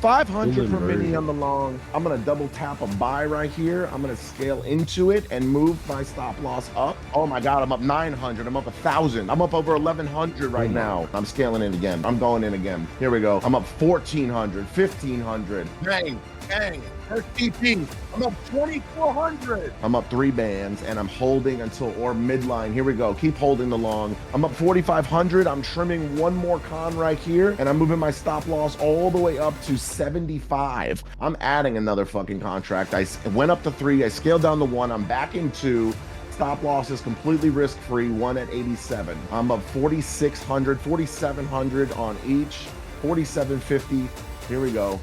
500 for mini on the long. I'm gonna double tap a buy right here. I'm gonna scale into it and move my stop loss up. Oh my God, I'm up 900. I'm up 1,000. I'm up over 1,100 right now. I'm scaling in again. I'm going in again. Here we go. I'm up 1,400, 1,500. Bang, bang. First TP. I'm up 2,400. I'm up 3 bands and I'm holding until or midline. Here we go. Keep holding the long. I'm up 4,500. I'm trimming one more con right here and I'm moving my stop loss all the way up to 75. I'm adding another fucking contract. I went up to 3. I scaled down to 1. I'm back in 2. Stop loss is completely risk-free, 1 at 87. I'm up 4,600, 4,700 on each, 4,750. Here we go.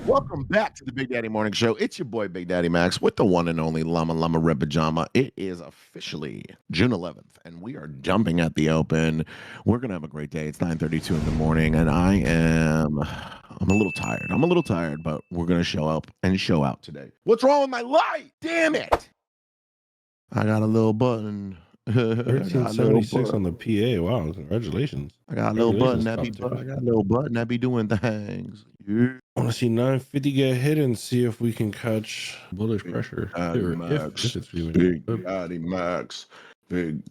Welcome back to the Big Daddy Morning Show. It's your boy Big Daddy Max with the one and only Llama Red Pajama. It is officially June 11th, and we are jumping at the open. We're gonna have a great day. It's 9:32 in the morning, and I'm a little tired. I'm a little tired, but we're gonna show up and show out today. What's wrong with my light? Damn it! I got a little button. 1376 on the PA. Wow, congratulations. I got a little button that be doing things. Yeah. I want to see 950 get hit and see if we can catch bullish pressure. Big Daddy Max. Big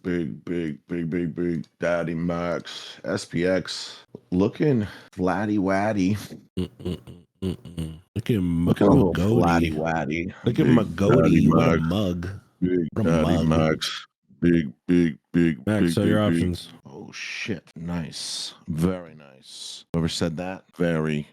Daddy Max. SPX looking flatty waddy. Look at a little flatty waddy. Look at Magody. What a mug. Big Daddy Max. Big Max, sell your options. Oh shit. Nice. Very nice. Whoever said that? Very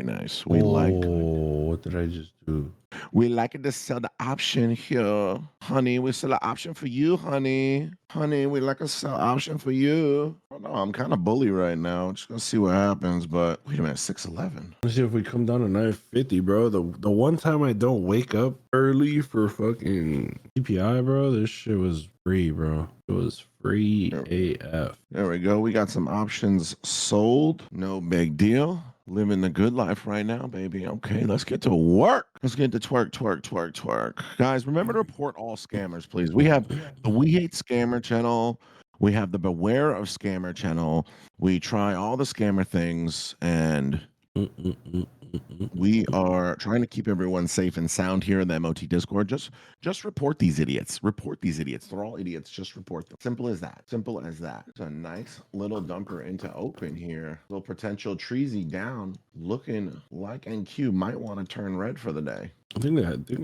nice. What did I just do? We like it to sell the option here. Honey, we sell the option for you, honey. Honey, we like to sell option for you. I don't know, I'm kind of bully right now. Just gonna see what happens, but wait a minute, 611. Let's see if we come down to 950, bro. The one time I don't wake up early for fucking CPI, bro, this shit was free, bro. It was free AF. There we go. We got some options sold. No big deal. Living the good life right now, baby. Okay, let's get to work. Let's get to twerk. Guys, remember to report all scammers, please. We have the We Hate Scammer channel. We have the Beware of Scammer channel. We try all the scammer things, and we are trying to keep everyone safe and sound here in the MOT Discord. Just report these idiots. Report these idiots. They're all idiots. Just report them. Simple as that. Simple as that. It's a nice little dumper into open here. Little potential treesy down. Looking like NQ might want to turn red for the day. I think it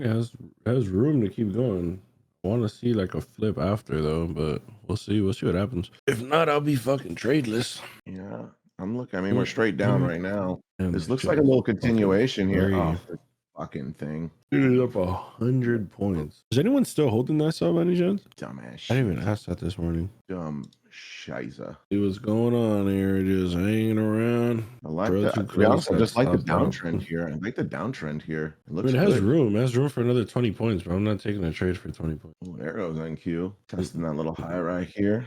has room to keep going. I want to see like a flip after though, but we'll see. We'll see what happens. If not, I'll be fucking tradeless. Yeah. I'm looking. I mean, we're straight down right now. This looks like a little continuation here. Oh, the fucking thing. Dude, up 100 points. Is anyone still holding that sub, any chance? Dumbass. I didn't even ask that this morning. Dumb shiza. See what's going on here? Just hanging around. I like that. To be honest, I just like the downtrend here. I like the downtrend here. It looks it has room. It has room for another 20 points, but I'm not taking a trade for 20 points. Oh, there goes NQ. Testing that little high right here.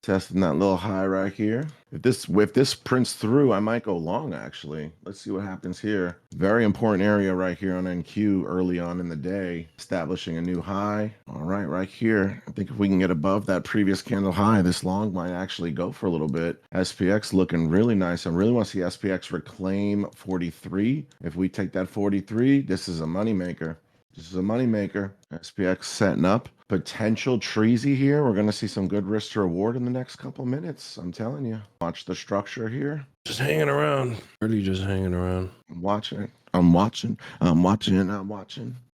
Testing that little high right here. If this prints through, I might go long actually. Let's see what happens here. Very important area right here on NQ early on in the day. Establishing a new high. All right here. I think if we can get above that previous candle high, this long might actually go for a little bit. SPX looking really nice. I really want to see SPX reclaim 43. If we take that 43, this is a moneymaker. This is a moneymaker. SPX setting up. Potential treasy here. We're going to see some good risk to reward in the next couple minutes. I'm telling you. Watch the structure here. Just hanging around. Really just hanging around. I'm watching it. I'm watching.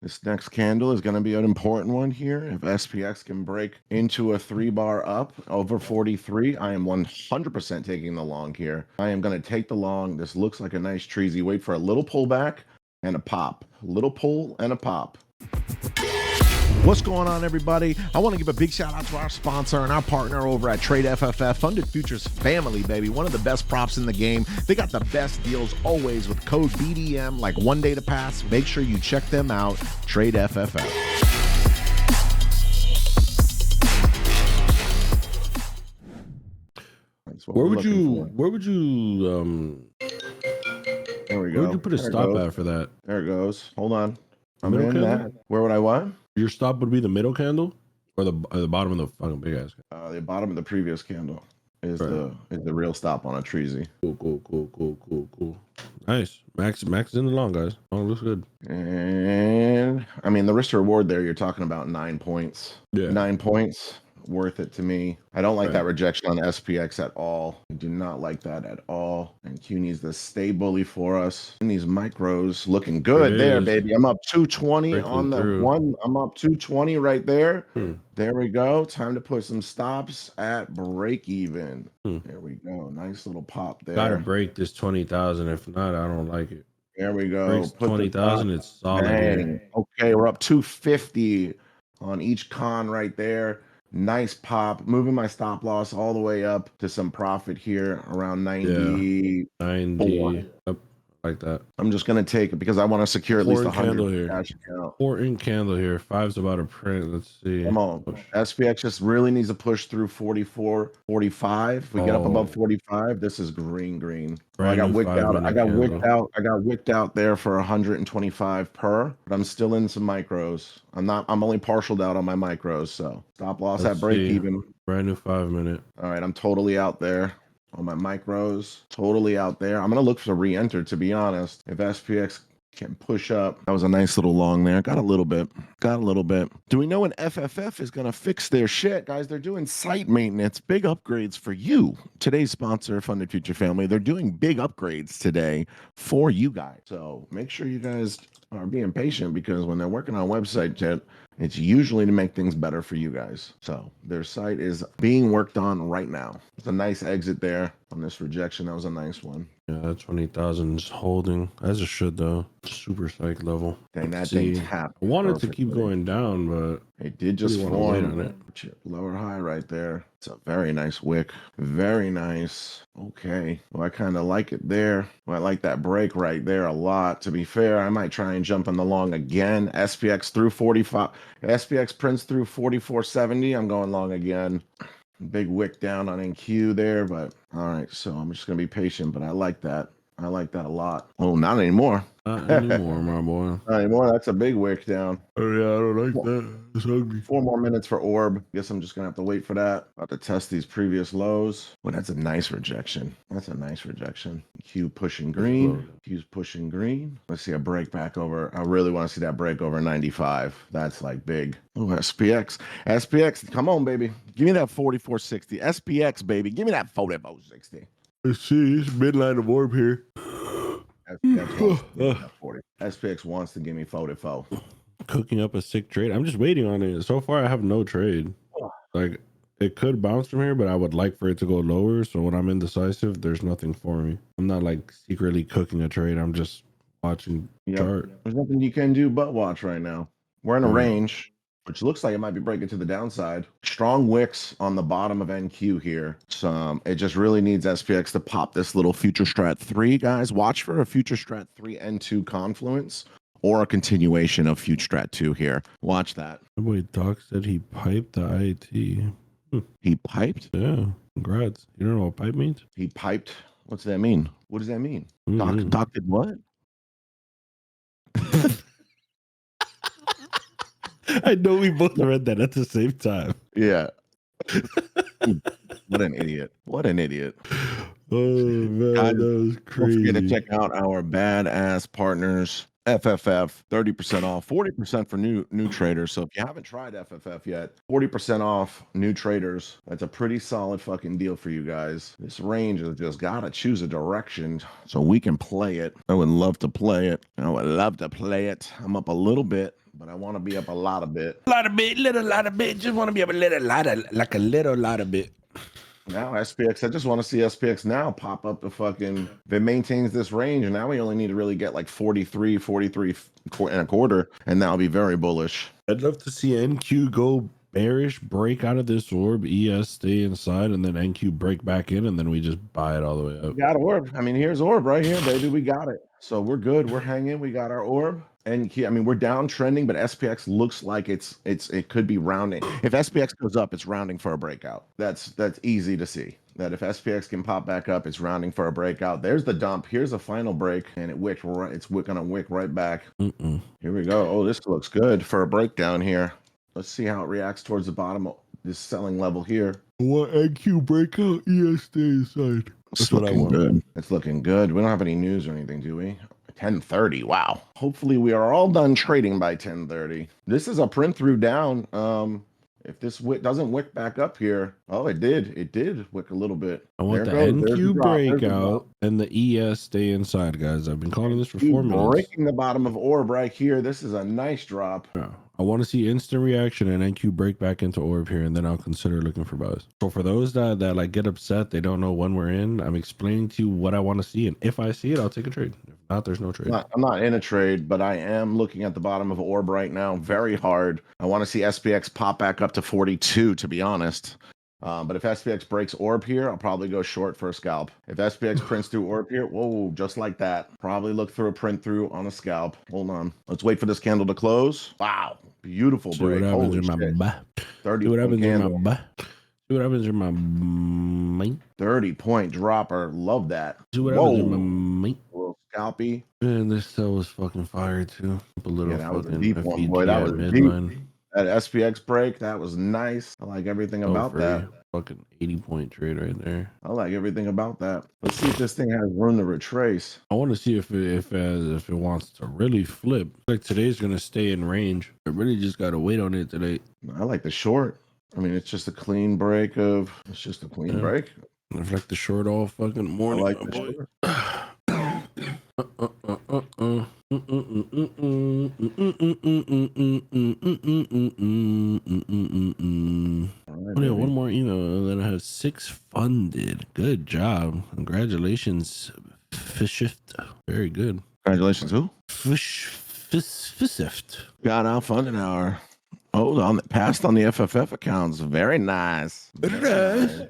This next candle is going to be an important one here. If SPX can break into a 3-bar up over 43, I am 100% taking the long here. I am going to take the long. This looks like a nice treasy. Wait for a little pullback and a pop. Little pull and a pop. What's going on, everybody? I want to give a big shout out to our sponsor and our partner over at Trade FFF, Funded Futures Family, baby. One of the best props in the game. They got the best deals always with code BDM, like 1 day to pass. Make sure you check them out. Trade FFF. Where would you there we go. Where would you put a stop at for that? There it goes. Hold on. I'm in that. Where would I what? Your stop would be the middle candle or the bottom of the fucking big ass? The bottom of the previous candle. is Right. the real stop on a Treasy. Cool. Nice. Max is in the long, guys. Long looks good. And I mean, the risk to reward there, you're talking about 9 points. Yeah. 9 points, worth it to me. I don't like Right. that rejection on SPX at all. I do not like that at all. And Q needs to stay bully for us. And these micros looking good there, baby. I'm up 220 Breaking on the through. one. I'm up 220 right there. Hmm. There we go. Time to put some stops at break even. There we go. Nice little pop there. Gotta break this 20,000. If not, I don't like it. There we go. Breaks Put 20,000. It's solid. Dang. Okay, we're up 250 on each con right there. Nice pop. Moving my stop loss all the way up to some profit here around 90. 90. Up like that. I'm just gonna take it because I want to secure at least 100 here. cash account. 4 candle here. 5's about to print. Let's see. Come on. SPX just really needs to push through 44, 45. If we get up above 45, this is green. I got wicked out. I got wicked out there for 125 per, but I'm still in some micros. I'm only partialed out on my micros, so stop loss at break even. Brand new 5-minute. All right, I'm totally out there on my micros. Totally out there. I'm gonna look for re-enter, to be honest. If SPX can push up. That was a nice little long there. Got a little bit. Do we know when FFF is going to fix their shit? Guys, they're doing site maintenance, big upgrades for you. Today's sponsor, Funded Future Family, they're doing big upgrades today for you guys. So make sure you guys are being patient because when they're working on website, it's usually to make things better for you guys. So their site is being worked on right now. It's a nice exit there on this rejection. That was a nice one. Yeah, 20,000 is holding as it should though. Super psych level. Dang, that thing tapped. I wanted to keep going down, but it did just form on it. Lower high right there. It's a very nice wick. Very nice. Okay. Well, I kind of like it there. Well, I like that break right there a lot. To be fair, I might try and jump in the long again. SPX through 45. SPX prints through 44.70. I'm going long again. Big wick down on NQ there, but all right. So I'm just gonna be patient, but I like that. I like that a lot. Oh, not anymore. Not anymore, my boy. Not anymore. That's a big wick down. Oh yeah, I don't like that. It's ugly. 4 more minutes for orb. Guess I'm just gonna have to wait for that. About to test these previous lows. Well, that's a nice rejection. Q pushing green. Q's pushing green. Let's see a break back over. I really want to see that break over 95. That's like big. Oh, SPX. SPX. Come on, baby. Give me that 44.60. SPX, baby. Give me that 44.60. Let's see. It's midline of orb here. SPX wants to give me 44. Cooking up a sick trade. I'm just waiting on it. So far, I have no trade. Like, it could bounce from here, but I would like for it to go lower. So when I'm indecisive, there's nothing for me. I'm not like secretly cooking a trade. I'm just watching chart. There's nothing you can do but watch right now. We're in a range, which looks like it might be breaking to the downside. Strong wicks on the bottom of NQ here. So it just really needs SPX to pop this little Future Strat 3, guys. Watch for a Future Strat 3 N2 confluence or a continuation of Future Strat 2 here. Watch that. My boy Doc said he piped the IT. He piped? Yeah. Congrats. You don't know what pipe means? He piped? What's that mean? What does that mean? Doc did what? I know we both read that at the same time. Yeah. What an idiot. What an idiot. Oh, man, that was crazy. Don't forget to check out our badass partners, FFF, 30% off, 40% for new traders. So if you haven't tried FFF yet, 40% off new traders. That's a pretty solid fucking deal for you guys. This range has just got to choose a direction so we can play it. I would love to play it. I'm up a little bit, but I want to be up a lot of bit. Lot of bit. Just want to be up a little lot of bit. Now SPX, I just want to see SPX now pop up the fucking, if it maintains this range, and now we only need to really get like 43 and a quarter, and that'll be very bullish. I'd love to see NQ go bearish, break out of this orb, ES stay inside, and then NQ break back in, and then we just buy it all the way up. We got orb. I mean, here's orb right here, baby. We got it. So we're good. We're hanging. We got our orb. And I mean, we're downtrending, but SPX looks like it could be rounding. If SPX goes up, it's rounding for a breakout. That's easy to see. That if SPX can pop back up, it's rounding for a breakout. There's the dump. Here's the final break, and it's gonna wick right back. Here we go. Oh, this looks good for a breakdown here. Let's see how it reacts towards the bottom this selling level here. What NQ breakout? ES stay inside. It's looking good. It's looking good. We don't have any news or anything, do we? 10:30. Wow. Hopefully we are all done trading by 10:30. This is a print through down. If this wick doesn't wick back up here, oh, it did. It did wick a little bit. I want the There's the NQ drop. breakout and the ES stay inside, guys. I've been calling this for 4 minutes. Breaking the bottom of orb right here. This is a nice drop. Yeah. I want to see instant reaction and NQ break back into orb here, and then I'll consider looking for buys. So for those that like get upset, they don't know when we're in, I'm explaining to you what I want to see, and if I see it, I'll take a trade. If not, there's no trade. I'm not in a trade, but I am looking at the bottom of orb right now very hard. I want to see SPX pop back up to 42, to be honest. But if SPX breaks orb here, I'll probably go short for a scalp. If SPX prints through orb here, whoa, just like that. Probably look through a print through on a scalp. Hold on. Let's wait for this candle to close. Wow. Beautiful break. Holy shit. 30 what happens in candle. my See what happens in my mind. 30-point dropper. Love that. See what happens in my mind. A little scalpy. And this cell was fucking fire too. A little That was a fucking deep one, boy. That was deep. That SPX break, that was nice. I like everything about that. Fucking 80-point trade right there. I like everything about that. Let's see if this thing has room to retrace. I want to see if it wants to really flip. Like today's gonna stay in range. I really just gotta wait on it today. I like the short. I mean, it's just a clean break of. It's just a clean break. I like the short all fucking morning. I like the short. Yeah, one more email. Then I have 6 funded. Good job. Congratulations, Fishift. Very good. Congratulations, who? Fishift. Got out funding hour. Oh, passed on the FFF accounts. Very nice. Very nice.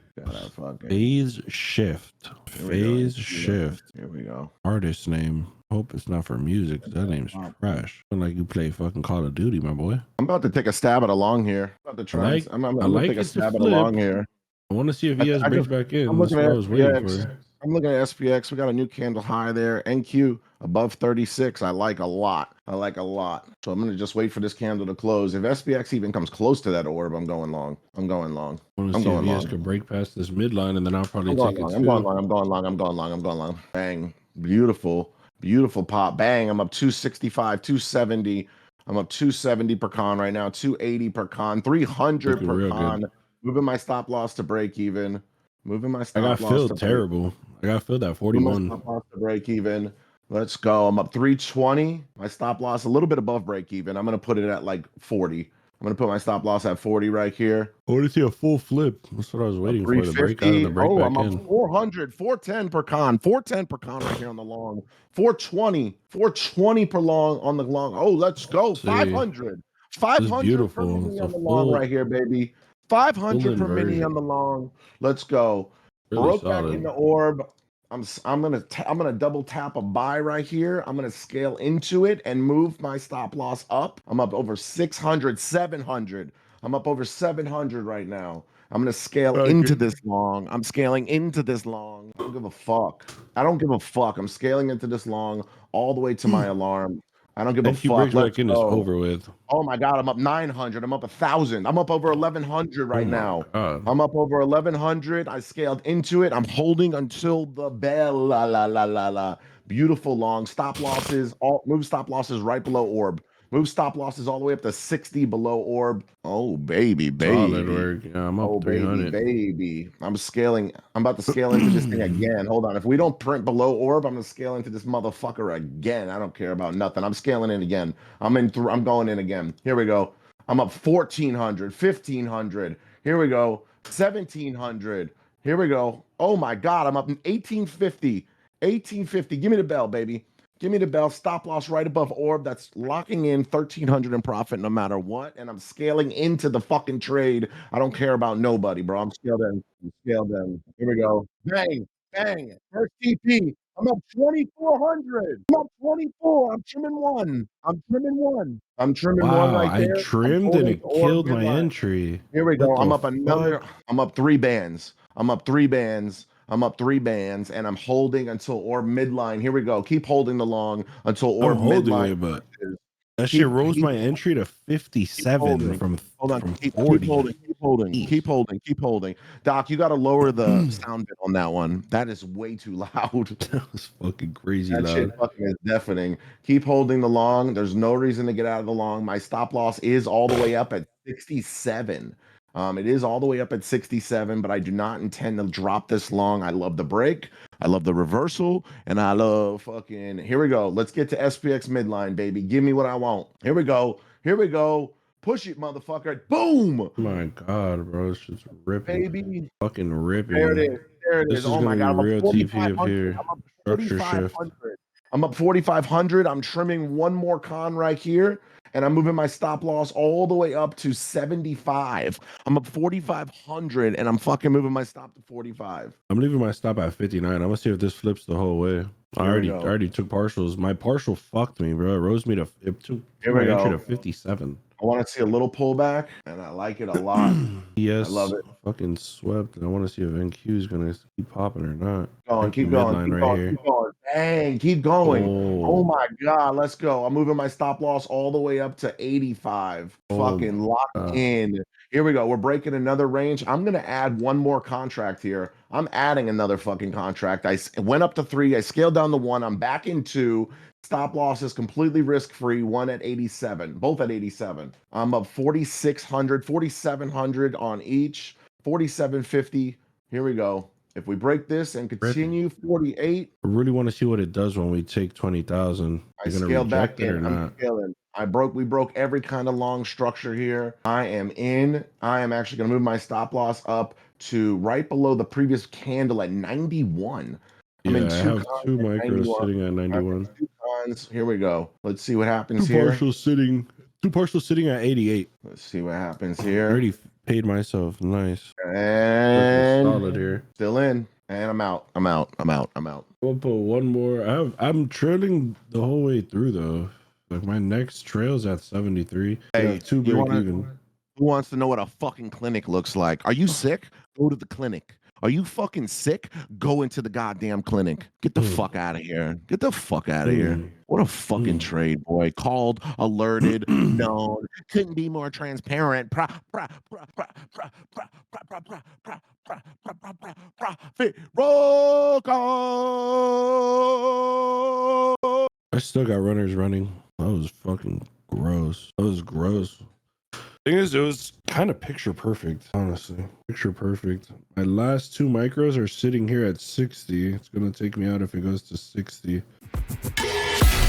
Phase shift. Phase shift. Here we go. Artist name. Hope it's not for music. That name's trash. Like you play fucking Call of Duty, my boy. I'm about to take a stab at a long here. I'm about to try. I'm gonna take a stab at a long here. I want to see if he has breaks back in. I'm looking at SPX. I'm looking at SPX. We got a new candle high there. NQ above 36. I like a lot. So I'm gonna just wait for this candle to close. If SPX even comes close to that orb, I'm going long. I want to see if he could break past this midline, and then I'll probably take it. I'm going long. Bang. Beautiful pop. Bang. I'm up 265, 270. I'm up 270 per con right now, 280 per con, 300 per con. Moving my stop loss to break even. I got filled terrible. I got filled at 41. Stop loss to break even. Let's go. I'm up 320. My stop loss a little bit above break even. I'm going to put it at like 40. I'm going to put my stop loss at 40 right here. I want to see a full flip. That's what I was waiting for. The break out and the break back I'm up 400, 410 per con. 410 per con right here on the long. 420 per long on the long. Oh, let's go. 500. 500 per mini on the long right here, baby. 500 per mini on the long. Let's go. Broke back in the orb. I'm gonna double tap a buy right here. I'm gonna scale into it and move my stop loss up. I'm up over 600, 700. I'm up over 700 right now. I'm gonna scale into this long. I'm scaling into this long. I don't give a fuck. I'm scaling into this long all the way to my alarm. I don't give a fuck. Let's go. Is over with. Oh my God, I'm up 900. I'm up 1,000. I'm up over 1,100 right now. I'm up over 1,100. I scaled into it. I'm holding until the bell. La. Beautiful long stop losses. Move stop losses right below orb. Move stop losses all the way up to 60 below orb. Oh, baby. Solid work. Yeah, I'm up 300. Baby. I'm about to scale into this thing again. Hold on. If we don't print below orb, I'm going to scale into this motherfucker again. I don't care about nothing. I'm scaling in again. I'm going in again. Here we go. I'm up 1,400, 1,500. Here we go. 1,700. Here we go. Oh, my God. I'm up 1,850. 1,850. Give me the bell, baby. Give me the bell. Stop loss right above orb. That's locking in 1,300 in profit no matter what. And I'm scaling into the fucking trade. I don't care about nobody, bro. I'm scaled in. Here we go. Bang. First TP. I'm up 2,400. I'm up 24. I'm trimming one. I'm trimming one right there. I trimmed and it killed my entry. Here we go. I'm up I'm up 3 bands. I'm up 3 bands, and I'm holding until orb midline. Here we go. Keep holding the long until orb midline. That shit rose my entry to 57 from 40. Keep holding, keep holding, keep holding. Doc, you got to lower the sound bit on that one. That is way too loud. That was fucking crazy That shit loud. fucking is deafening. Keep holding the long. There's no reason to get out of the long. My stop loss is all the way up at 67. It is all the way up at 67, but I do not intend to drop this long. I love the break. I love the reversal, and I love fucking. Here we go. Let's get to SPX midline, baby. Give me what I want. Here we go. Here we go. Push it, motherfucker. Boom. My God, bro, it's just ripping, Baby. fucking ripping. There it is. There it This is. is Oh my gonna be God. I'm up real TP up 4,500. here. I'm up Structure shift. 4,500. I'm up 4,500. I'm trimming one more con right here, and I'm moving my stop loss all the way up to 75. I'm up 4,500, and I'm fucking moving my stop to 45. I'm leaving my stop at 59. I'm gonna see if this flips the whole way. I already took partials. My partial fucked me, bro. It rose me to Here we my entry go. to 57. I want to see a little pullback, and I like it a lot. Yes, I love it. Fucking swept. And I want to see if NQ is gonna keep popping or not. Keep going, keep going. Dang, keep going. Oh my God, let's go. I'm moving my stop loss all the way up to 85. Fucking lock in. Here we go. We're breaking another range. I'm gonna add one more contract here. I'm adding another fucking contract. I went up to 3. I scaled down to 1. I'm back in 2. Stop loss is completely risk-free. One at 87, both at 87. I'm up 4,600, 4,700 on each, 4,750. Here we go. If we break this and continue 48. I really want to see what it does when we take 20,000. I scaled back in. I'm scaling. We broke every kind of long structure here. I am in. I am actually going to move my stop loss up to right below the previous candle at 91. I have 2 micros sitting at 91. 2 cons. Here we go. Let's see what happens here. 2 partials sitting at 88. Let's see what happens here. I already paid myself. Nice. And solid here. Still in. And I'm out. We'll put one more. I'm trailing the whole way through though. Like my next trail's at 73. Hey, 2 break even. Who wants to know what a fucking clinic looks like? Are you sick? Go to the clinic. Are you fucking sick? Go into the goddamn clinic. Get the fuck out of here. Get the fuck out of here. What a fucking trade, boy. Called, alerted, known. Couldn't be more transparent. Profit roll call. I still got runners running. That was fucking gross. That was gross. Thing is, it was kind of picture perfect, honestly. Picture perfect. My last 2 micros are sitting here at 60. It's gonna take me out if it goes to 60.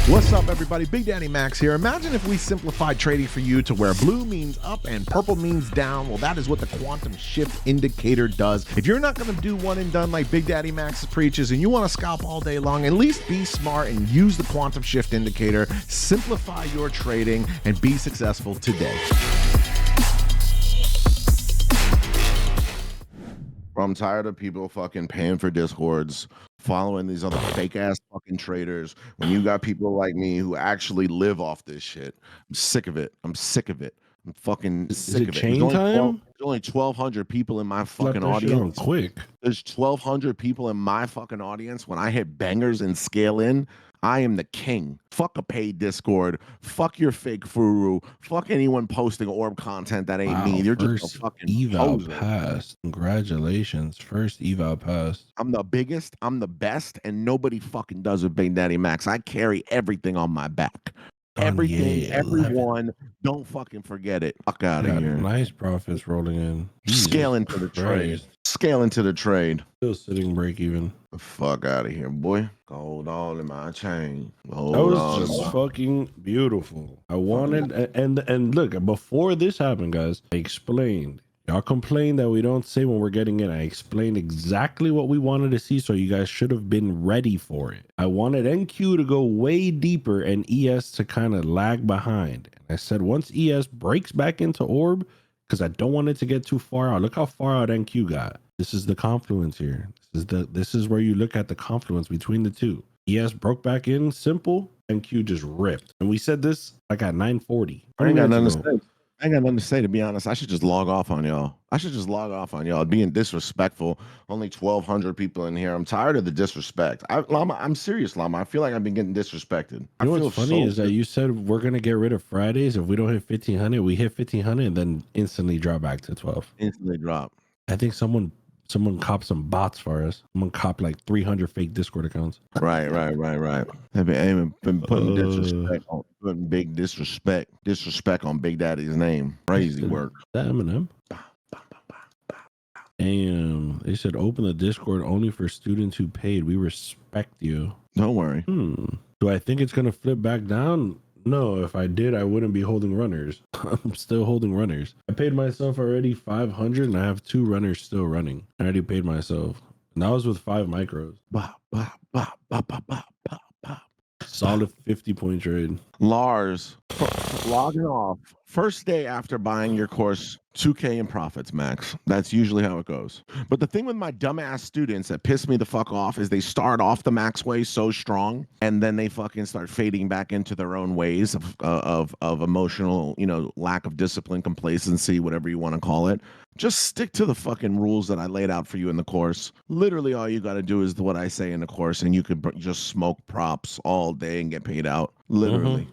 What's up, everybody? Big Daddy Max here. Imagine if we simplified trading for you to where blue means up and purple means down. Well, that is what the quantum shift indicator does. If you're not going to do one and done like Big Daddy Max preaches and you want to scalp all day long, at least be smart and use the quantum shift indicator. Simplify your trading and be successful today. I'm tired of people fucking paying for Discords, following these other fake ass fucking traders when you got people like me who actually live off this shit. I'm sick of it. I'm fucking sick of it. Chain time? There's only 1,200 people in my fucking audience. Quick. There's 1,200 people in my fucking audience. When I hit bangers and scale in, I am the king. Fuck a paid Discord. Fuck your fake Furu. Fuck anyone posting ORB content that ain't me. You're just a fucking eval poser. passed. Congratulations. First eval passed. I'm the biggest, I'm the best, and nobody fucking does with Big Daddy Max. I carry everything on my back. Everything, everyone. Don't fucking forget it. Fuck out of here. Nice profits rolling in. Scale into the trade. Scale into the trade. Still sitting break even. Fuck out of here, boy. Gold all in my chain. That was just fucking beautiful. I wanted, and look, before this happened, guys, I explained. Y'all complain that we don't say when we're getting in. I explained exactly what we wanted to see, so you guys should have been ready for it. I wanted NQ to go way deeper and ES to kind of lag behind. And I said once ES breaks back into ORB, because I don't want it to get too far out. Look how far out NQ got. This is the confluence here. This is where you look at the confluence between the two. ES broke back in simple, NQ just ripped. And we said this like at 9:40. I ain't got nothing to say. I ain't got nothing to say, to be honest. I should just log off on y'all. I should just log off on y'all being disrespectful. Only 1,200 people in here. I'm tired of the disrespect. Llama, I'm serious, Llama. I feel like I've been getting disrespected. You know I feel what's funny so is that you said we're gonna get rid of Fridays if we don't hit 1,500. We hit 1,500 and then instantly drop back to 12. instantly drop. I think someone copped some bots for us. Someone copped like 300 fake Discord accounts. Right. I've been putting disrespect on, putting big disrespect on Big Daddy's name. Crazy work. That Eminem. Damn, they said open the Discord only for students who paid. We respect you. Don't worry. Do I think it's gonna flip back down? No, if I did, I wouldn't be holding runners. I'm still holding runners. I paid myself already 500 and I have 2 runners still running. I already paid myself. And that was with 5 micros. Solid 50-point trade. Lars, logging off. First day after buying your course, 2K in profits, Max. That's usually how it goes. But the thing with my dumbass students that piss me the fuck off is they start off the Max way so strong, and then they fucking start fading back into their own ways of emotional, lack of discipline, complacency, whatever you want to call it. Just stick to the fucking rules that I laid out for you in the course. Literally, all you got to do is what I say in the course, and you could just smoke props all day and get paid out. Literally.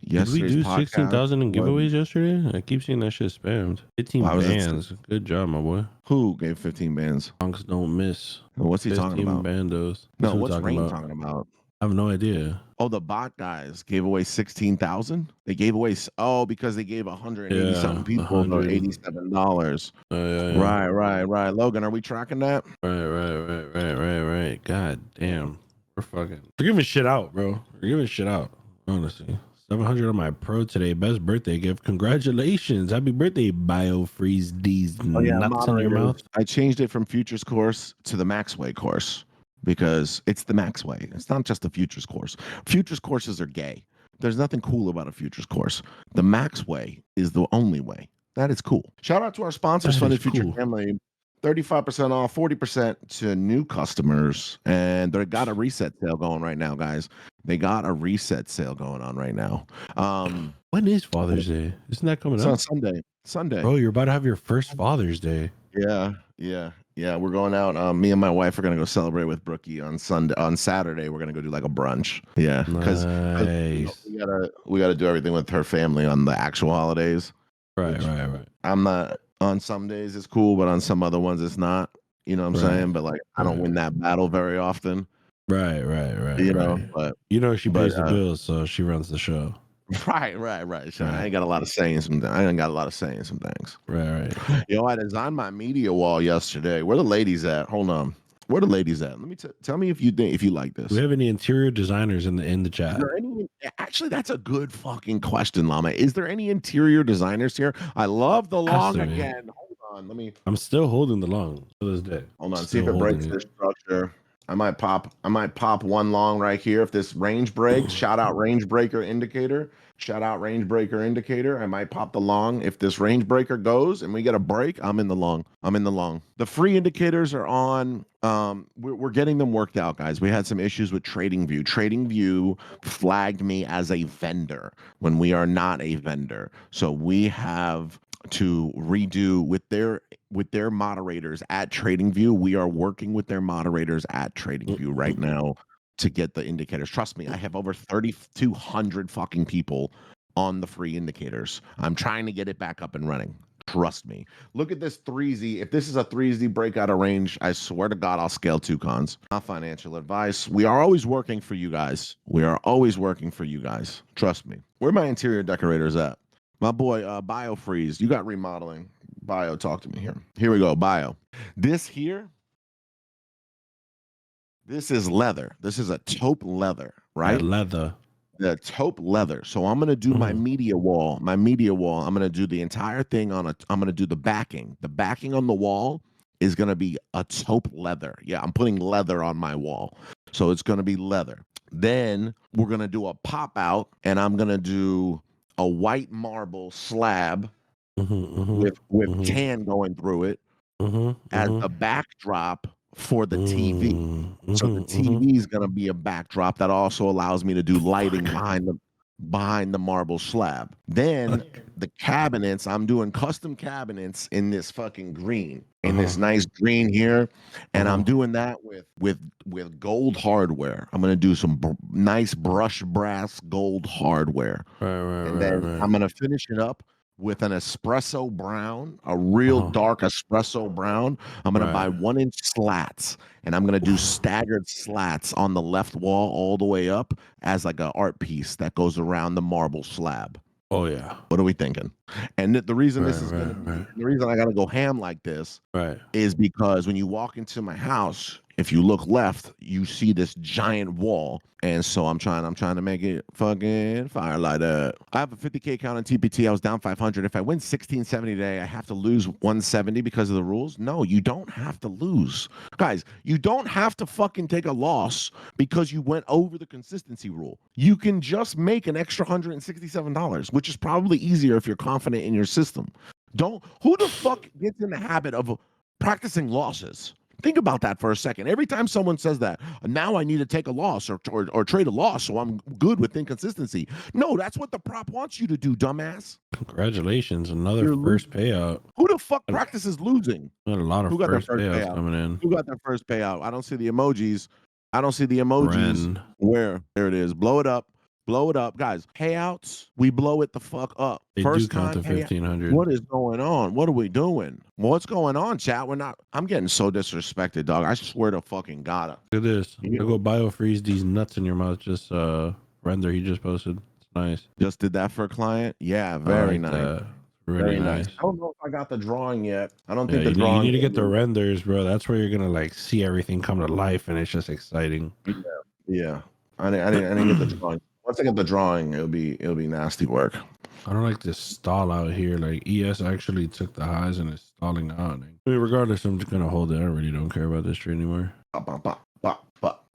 Did we do 16,000 in giveaways yesterday? I keep seeing that shit spammed. 15 bands. Good job, my boy. Who gave 15 bands? Donks don't miss. What's he talking about? 15 bandos. No, what's Rain talking about? I have no idea. Oh, the bot guys gave away 16,000. They gave away because they gave 187 people for $87. Right. Logan, are we tracking that? Right. God damn, we're giving shit out, bro. We're giving shit out. Honestly, 700 on my pro today. Best birthday gift. Congratulations, happy birthday, Biofreeze. These nuts in your mouth. I changed it from Futures course to the Maxway course. Because it's the Max way. It's not just the Futures course. Futures courses are gay. There's nothing cool about a Futures course. The Max way is the only way. That is cool. Shout out to our sponsors, Funded Future Family. 35% off, 40% to new customers. And they got a reset sale going right now, guys. They got a reset sale going on right now. When is Father's Day? Isn't that coming up? It's on Sunday. Bro, you're about to have your first Father's Day. Yeah, we're going out. Me and my wife are gonna go celebrate with Brookie on Saturday. We're gonna go do like a brunch. Yeah, because we gotta do everything with her family on the actual holidays. Right. I'm not on some days it's cool, but on some other ones it's not. You know what I'm saying? But like, I don't win that battle very often. Right. You know, but she pays the bills, so she runs the show. Right. I ain't got a lot of saying some things. Right. I designed my media wall yesterday. Where the ladies at? Hold on. Where the ladies at? Let me tell me if you like this. Do we have any interior designers in the chat? Actually, that's a good fucking question, Llama. Is there any interior designers here? I love the long again. Hold on, I'm still holding the long to this day. Hold on, see if it breaks the structure. I might pop one long right here if this range breaks. Shout out range breaker indicator. I might pop the long. If this range breaker goes and we get a break, I'm in the long. The free indicators are on. We're getting them worked out, guys. We had some issues with TradingView. TradingView flagged me as a vendor when we are not a vendor. So we have to redo with their moderators at TradingView. We are working with their moderators at TradingView right now to get the indicators. Trust me, I have over 3,200 fucking people on the free indicators. I'm trying to get it back up and running. Trust me. Look at this 3Z. If this is a 3Z breakout of range, I swear to God, I'll scale 2 cons. Not financial advice. We are always working for you guys. Trust me. Where my interior decorators at? My boy, Biofreeze. You got remodeling. Bio, talk to me here. Here we go, Bio. This is leather. This is a taupe leather, right? Leather. The taupe leather. So I'm going to do my media wall. I'm going to do the entire thing I'm going to do the backing. The backing on the wall is going to be a taupe leather. Yeah, I'm putting leather on my wall. So it's going to be leather. Then we're going to do a pop out, and I'm going to do a white marble slab with tan going through it as a backdrop for the TV. So the TV is going to be a backdrop that also allows me to do lighting behind them. behind the marble slab. Then the cabinets, I'm doing custom cabinets in this fucking green, in this nice green here, and I'm doing that with gold hardware. I'm gonna do some nice brush brass gold hardware, and then I'm gonna finish it up with an espresso brown, a real dark espresso brown. I'm gonna buy 1-inch slats, and I'm gonna do staggered slats on the left wall all the way up as like an art piece that goes around the marble slab. Oh yeah. What are we thinking? And the reason this is gonna be, the reason I gotta go ham like this is because when you walk into my house, if you look left, you see this giant wall. And so I'm trying to make it fucking fire like that. I have a 50K count on TPT. I was down 500. If I win 1670 today, I have to lose 170 because of the rules. No, you don't have to lose. Guys, you don't have to fucking take a loss because you went over the consistency rule. You can just make an extra $167, which is probably easier if you're confident in your system. Who the fuck gets in the habit of practicing losses? Think about that for a second. Every time someone says that, now I need to take a loss or trade a loss so I'm good with inconsistency. No, that's what the prop wants you to do, dumbass. Congratulations, another first payout. Who the fuck practices losing? Got a lot of first payouts coming in. Who got their first payout? I don't see the emojis. I don't see the emojis. Where? There it is. Blow it up. Blow it up, guys. Payouts, we blow it the fuck up. They First do count to 1,500. What is going on? What are we doing? What's going on, chat? I'm getting so disrespected, dog. I swear to fucking God. Look at this. I'll go biofreeze these nuts in your mouth. Just render he just posted. It's nice. Just did that for a client? Yeah, very nice. Really very nice. I don't know if I got the drawing yet. I don't think the drawing. You need to get the renders, bro. That's where you're gonna like see everything come to life, and it's just exciting. Yeah. I didn't get the drawing. Once I get the drawing, it'll be nasty work. I don't like this stall out here. Like ES actually took the highs and it's stalling out. I mean, regardless, I'm just gonna hold it. I really don't care about this trade anymore.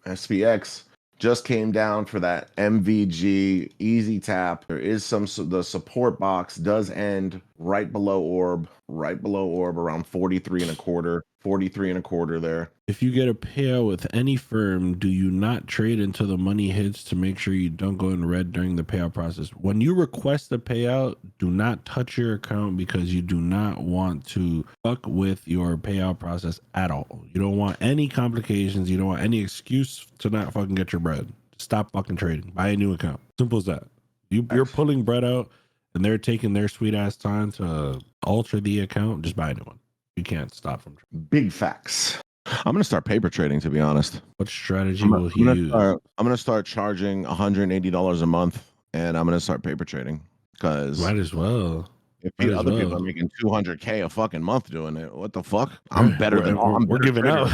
SPX just came down for that MVG easy tap. There is the support box does end right below orb around 43.25 there. If you get a payout with any firm, do you not trade until the money hits to make sure you don't go in red during the payout process? When you request a payout, do not touch your account because you do not want to fuck with your payout process at all. You don't want any complications. You don't want any excuse to not fucking get your bread. Stop fucking trading. Buy a new account. Simple as that. You're pulling bread out and they're taking their sweet ass time to alter the account. Just buy a new one. You can't stop from trading. Big facts. I'm gonna start paper trading, to be honest. What strategy will he use? I'm gonna start charging $180 a month, and I'm gonna start paper trading because might as well. If other people are making $200K a fucking month doing it, what the fuck? I'm better than all. We're giving out.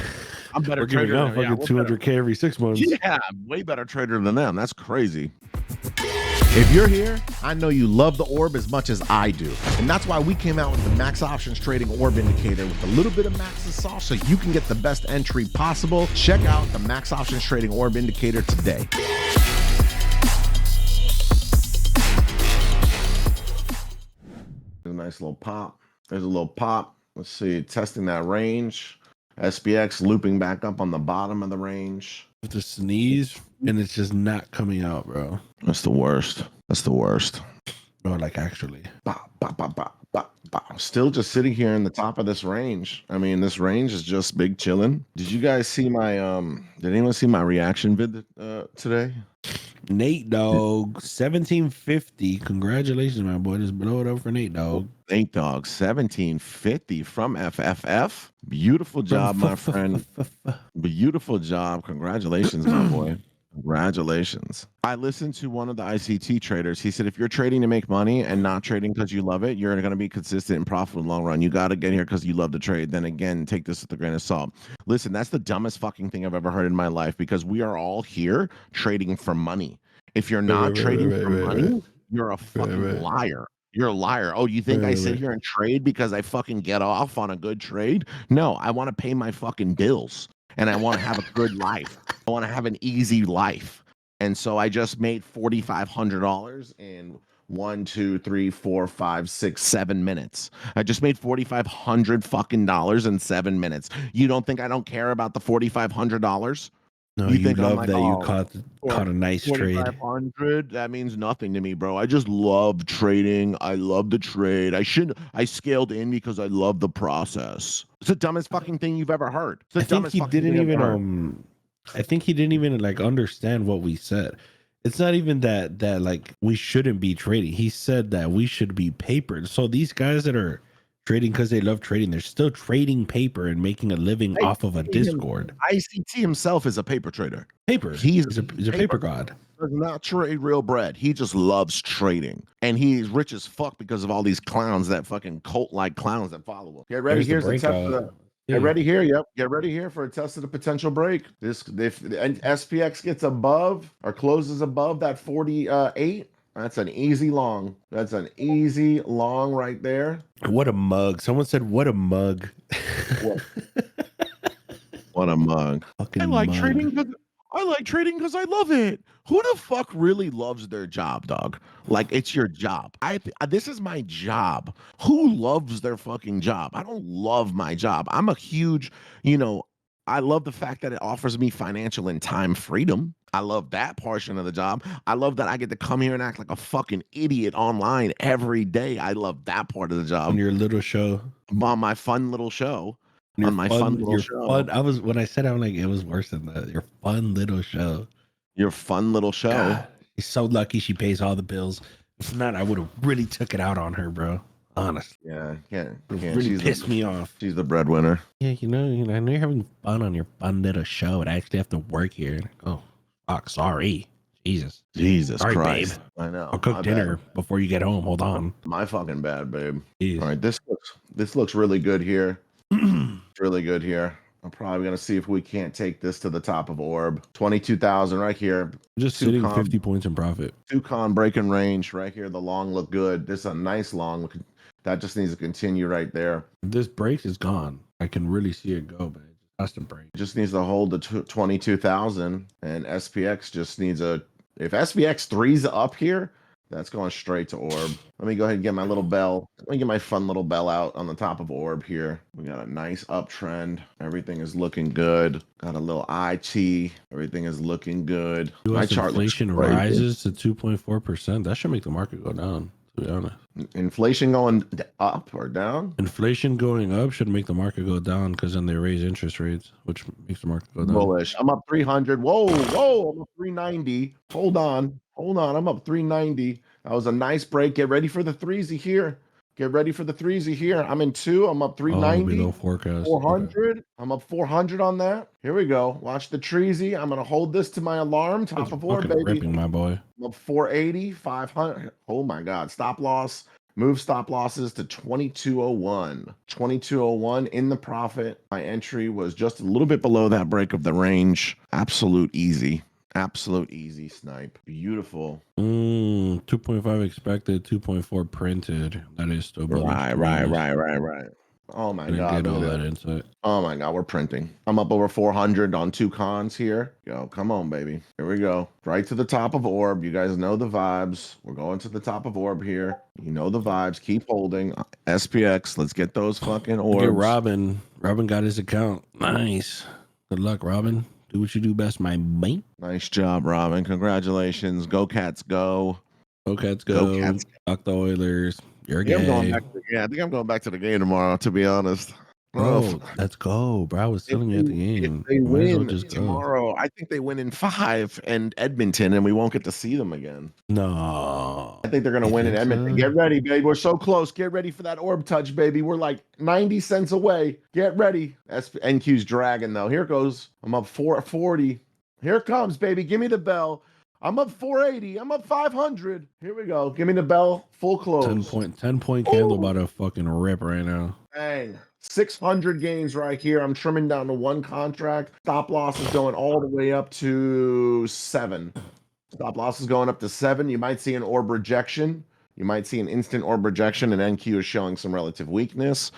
I'm better. We're giving out fucking $200K every 6 months. Yeah, I'm way better trader than them. That's crazy. If you're here, I know you love the orb as much as I do. And that's why we came out with the Max Options Trading Orb Indicator with a little bit of Max's sauce so you can get the best entry possible. Check out the Max Options Trading Orb Indicator today. There's a nice little pop. There's a little pop. Let's see, testing that range. SPX looping back up on the bottom of the range. With the sneeze and it's just not coming out, bro. That's the worst. That's the worst. No, like actually. Still just sitting here in the top of this range. I mean, this range is just big chilling. Did you guys see my did anyone see my reaction vid today? Nate Dog 1750. Congratulations, my boy. Just blow it up for Nate Dog. Nate Dog 1750 from FFF. Beautiful job, my friend. Beautiful job. Congratulations, my boy. Congratulations. I listened to one of the ICT traders. He said, if you're trading to make money and not trading because you love it, you're going to be consistent and profitable in the long run. You got to get here because you love to trade. Then again, take this with a grain of salt. Listen, that's the dumbest fucking thing I've ever heard in my life because we are all here trading for money. If you're not trading for money, you're a fucking liar. You're a liar. Oh, you think I sit here and trade because I fucking get off on a good trade? No, I want to pay my fucking bills. And I want to have a good life. I want to have an easy life. And so I just made $4,500 in 1, 2, 3, 4, 5, 6, 7 minutes. I just made $4,500 fucking dollars in 7 minutes. You don't think I don't care about the $4,500? No, You you think I'm love like, that you oh, caught a nice trade. 2,500? That means nothing to me, bro. I just love trading. I love the trade. I scaled in because I love the process. It's the dumbest fucking thing you've ever heard. It's the I think dumbest he fucking didn't thing I've even ever heard. I think he didn't even like understand what we said. It's not even that like we shouldn't be trading. He said that we should be papered. So these guys that are trading because they love trading, they're still trading paper and making a living off of a Discord. ICT himself is a paper trader. Paper. He's He's a paper god. Does not trade real bread. He just loves trading. And he's rich as fuck because of all these clowns, that fucking cult-like clowns that follow him. Get ready. There's the Here's the test of breakout. the, Get ready here. Yep. Get ready here for a test of the potential break. This if SPX gets above or closes above that 48, that's an easy long. That's an easy long right there. What a mug. Someone said, what a mug. What a mug. Fucking I like mug. trading because I love it. Who the fuck really loves their job, dog? Like, it's your job. This is my job. Who loves their fucking job? I don't love my job. I'm a huge, I love the fact that it offers me financial and time freedom. I love that portion of the job. I love that I get to come here and act like a fucking idiot online every day. I love that part of the job. On your little show. On my fun little show. On my fun little show. When I said I'm like, it was worse than that. Your fun little show. Your fun little show. God, she's so lucky she pays all the bills. If not, I would have really took it out on her, bro. Honestly. Yeah. Really pissed me off. She's the breadwinner. Yeah, I know you're having fun on your fun little show, and I actually have to work here. Oh, fuck, sorry. Jesus Sorry, Christ. Babe. I know. I'll cook dinner before you get home. Hold on. My fucking bad, babe. Jeez. All right, this looks really good here. It's really good here. I'm probably gonna see if we can't take this to the top of orb. 22,000 right here. Just sitting 50 points in profit. 2 con breaking range right here. The long look good. This is a nice long. That just needs to continue right there. If this break is gone, I can really see it go, but it has to break. It just needs to hold the 22,000, and SPX just needs a. If SPX 3's up here, that's going straight to orb. Let me go ahead and get my little bell. Let me get my fun little bell out on the top of orb here. We got a nice uptrend. Everything is looking good. Got a little IT. Everything is looking good. My chart inflation rises to 2.4%. That should make the market go down, to be honest. Inflation going up or down? Inflation going up should make the market go down because then they raise interest rates, which makes the market go down. Bullish. I'm up 300. Whoa. I'm up 390. Hold on. I'm up 390. That was a nice break. Get ready for the threesy here. I'm in 2. I'm up 390. Below forecast. 400. Okay. I'm up 400 on that. Here we go. Watch the treesy. I'm going to hold this to my alarm. Top of orb, baby. Ripping, my boy. I'm up 480, 500. Oh my God. Stop loss. Move stop losses to 2201. 2201 in the profit. My entry was just a little bit below that break of the range. Absolute easy snipe. Beautiful. 2.5 expected, 2.4 printed. That is still right. Oh my God. Get all that insight. Oh my God, we're printing. I'm up over 400 on 2 cons here. Go, come on, baby. Here we go. Right to the top of orb. You guys know the vibes. We're going to the top of orb here. You know the vibes. Keep holding. SPX. Let's get those fucking orbs. Look at Robin. Robin got his account. Nice. Good luck, Robin. Do what you do best, my mate. Nice job, Robin. Congratulations. Go Cats, go. Go Cats, go. Fuck the Oilers. You're gay. I think I'm going back to the game tomorrow, to be honest. Bro, let's go, bro. I was telling you at the game. If they win tomorrow, I think they win in 5 and Edmonton, and we won't get to see them again. No. I think they're going to win in Edmonton. Get ready, baby. We're so close. Get ready for that orb touch, baby. We're like 90 cents away. Get ready. NQ's dragging, though. Here it goes. I'm up 440. Here it comes, baby. Give me the bell. I'm up 480. I'm up 500. Here we go. Give me the bell. Full close. 10 point candle about to fucking rip right now. Dang. 600 gains right here. I'm trimming down to 1 contract. Stop loss is going all the way up to 7. Stop loss is going up to 7. You might see an orb rejection. You might see an instant orb rejection, and NQ is showing some relative weakness.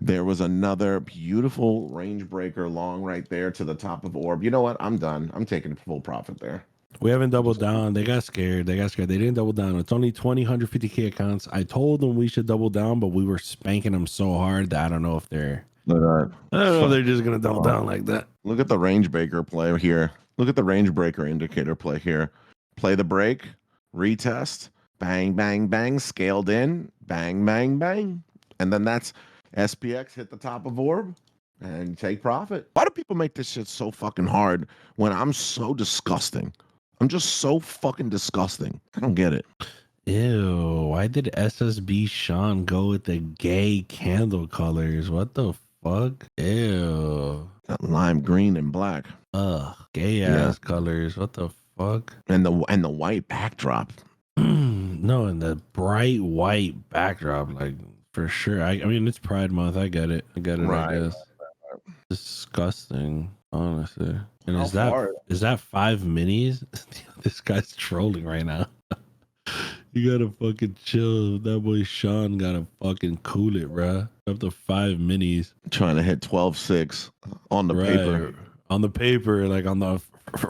There was another beautiful range breaker long right there to the top of orb. You know what? I'm done. I'm taking full profit there. We haven't doubled down. They got scared. They didn't double down. It's only 20, 150K accounts. I told them we should double down, but we were spanking them so hard that I don't know if they're Look at I don't know if that. they're just gonna double down like that. Look at the range breaker play here. Look at the range breaker indicator play here. Play the break, retest, bang, bang, bang, scaled in, bang, bang, bang. And then that's SPX hit the top of orb and take profit. Why do people make this shit so fucking hard when I'm so disgusting? I'm just so fucking disgusting. I don't get it. Ew, why did SSB Sean go with the gay candle colors? What the fuck? Ew. That lime green and black. Ugh, gay ass colors. What the fuck? And the white backdrop. No, and the bright white backdrop, like for sure. I mean, it's Pride Month. I get it. Right. I guess. Disgusting, honestly. And How far? is that 5 minis? This guy's trolling right now. You gotta fucking chill. That boy Sean gotta fucking cool it, bruh. Up to 5 minis. Trying to hit 12.6 on the paper. On the paper, like on the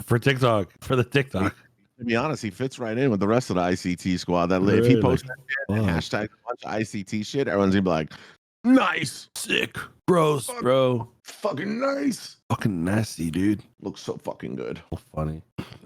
for TikTok, for the TikTok. To be honest, he fits right in with the rest of the ICT squad. That if he posts that shit and hashtag a bunch of ICT shit, everyone's gonna be like, nice, sick, gross, bro, fucking nice, fucking nasty, dude. Looks so fucking good. So funny.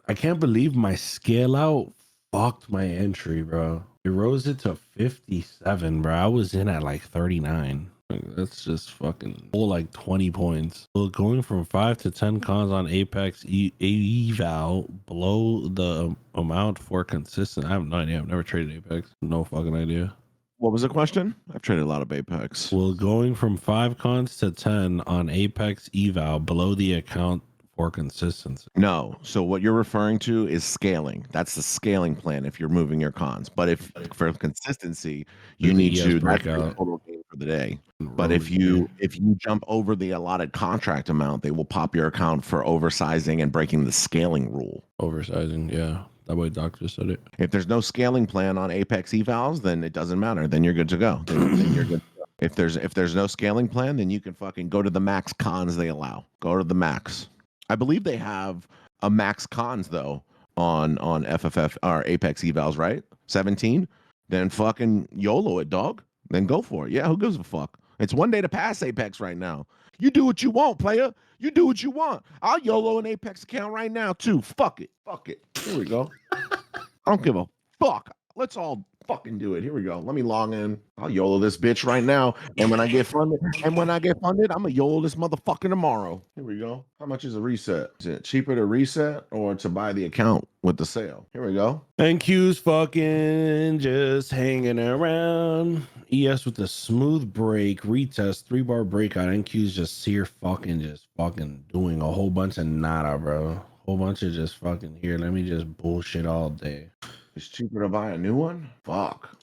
I can't believe my scale out fucked my entry, bro. It rose it to 57, bro. I was in at like 39. Like, that's just fucking full like 20 points. Well, going from 5 to 10 cons on Apex eval below the amount for consistent. I have no idea. I've never traded Apex. No fucking idea. What was the question? I've traded a lot of Apex. Well, going from 5 cons to 10 on Apex eval below the account for consistency. No. So what you're referring to is scaling. That's the scaling plan if you're moving your cons. But if for consistency, you need to that's your total gain for the day. But if you jump over the allotted contract amount, they will pop your account for oversizing and breaking the scaling rule. Oversizing, yeah. That way Doc just said it. If there's no scaling plan on Apex evals, then it doesn't matter. Then you're good to go. Then you're good to go. If there's no scaling plan, then you can fucking go to the max cons they allow. Go to the max. I believe they have a max cons though on FFF or Apex evals, right? 17. Then fucking YOLO it, dog. Then go for it. Yeah, who gives a fuck? It's one day to pass Apex right now. You do what you want, player. You do what you want. I'll YOLO an Apex account right now too. Fuck it. Fuck it. Here we go. I don't give a fuck. Let's all fucking do it. Here we go. Let me log in. I'll YOLO this bitch right now. And when I get funded, I'm gonna YOLO this motherfucker tomorrow. Here we go. How much is a reset? Is it cheaper to reset or to buy the account with the sale? Here we go. NQ's fucking just hanging around. ES with the smooth break, retest, 3-bar breakout. NQ's just here fucking doing a whole bunch of nada, bro. Whole bunch of just fucking here. Let me just bullshit all day. It's cheaper to buy a new one? Fuck.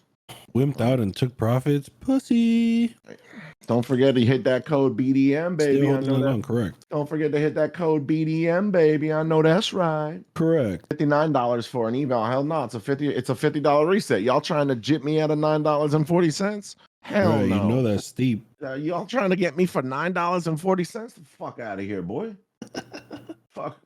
Wimped out and took profits. Pussy. Don't forget to hit that code BDM, baby. I know that. Correct. Don't forget to hit that code BDM, baby. I know that's right. Correct. $59 for an eval. Hell no, it's a $50 reset. Y'all trying to jip me at a $9.40? Hell no. You know that's steep. Y'all trying to get me for $9.40? The fuck out of here, boy.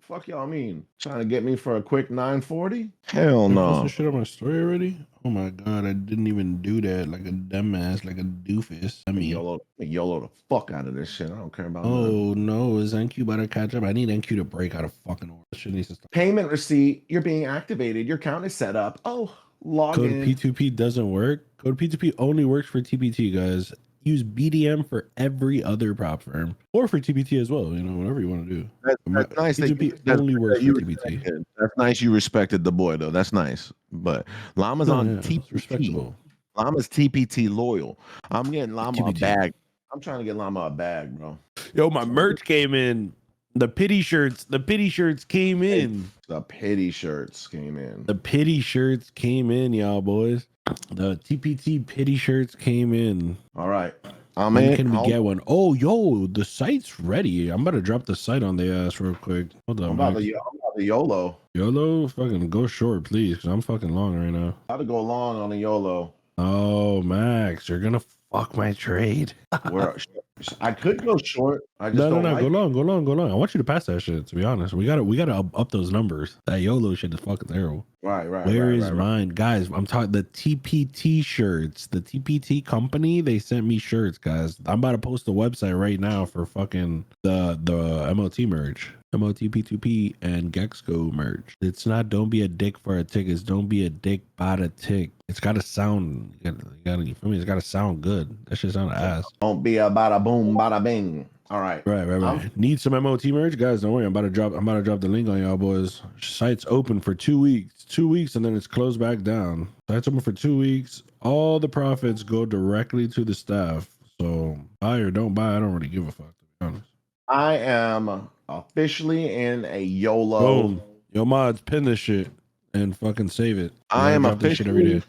Fuck y'all mean? Trying to get me for a quick 940? Hell no. Shit on my story already? Oh my god, I didn't even do that like a dumbass, like a doofus. I mean, YOLO the fuck out of this shit. I don't care about Oh no, is NQ about to catch up? I need NQ to break out of fucking order. Shit needs to stop. Payment receipt, you're being activated. Your account is set up. Oh, log Code in. P2P doesn't work. Code P2P only works for TPT, guys. Use BDM for every other prop firm or for TPT as well. You know, whatever you want to do. That's nice. P2P only works for TPT. That's nice. You respected the boy though. That's nice. But Llama's on TPT. Respectable. Llama's TPT loyal. I'm getting Llama TPT. a bag. I'm trying to get Llama a bag, bro. Yo, my merch came in. The pity shirts came in. The pity shirts came in. The pity shirts came in, y'all boys. The TPT pity shirts came in. All right. When can we get one? Oh, yo, the site's ready. I'm about to drop the site on the ass real quick. Hold on. I'm about the YOLO. YOLO, fucking go short, please, because I'm fucking long right now. How to go long on a YOLO? Oh, Max, you're gonna fuck my trade. I could go short. I just no, don't like go long. I want you to pass that shit. To be honest, we gotta up those numbers. That YOLO shit is fucking terrible. Right. Where is mine, guys? I'm talking the TPT shirts. The TPT company, they sent me shirts, guys. I'm about to post the website right now for fucking the MOT merch, MOT P2P and Gexco merch. It's not don't be a dick for a tick. It's don't be a dick by a tick. It's got to sound. You feel me? It's got to sound good. That shit sound ass. Don't be a bada boom, bada bing. All right. Right. Need some MOT merch, guys? Don't worry. I'm about to drop the link on y'all boys. Site's open for 2 weeks. 2 weeks, and then it's closed back down. Site's open for 2 weeks. All the profits go directly to the staff. So buy or don't buy, I don't really give a fuck, to be honest. I am officially in a YOLO. Boom. Yo, mods, pin this shit and fucking save it. I am officially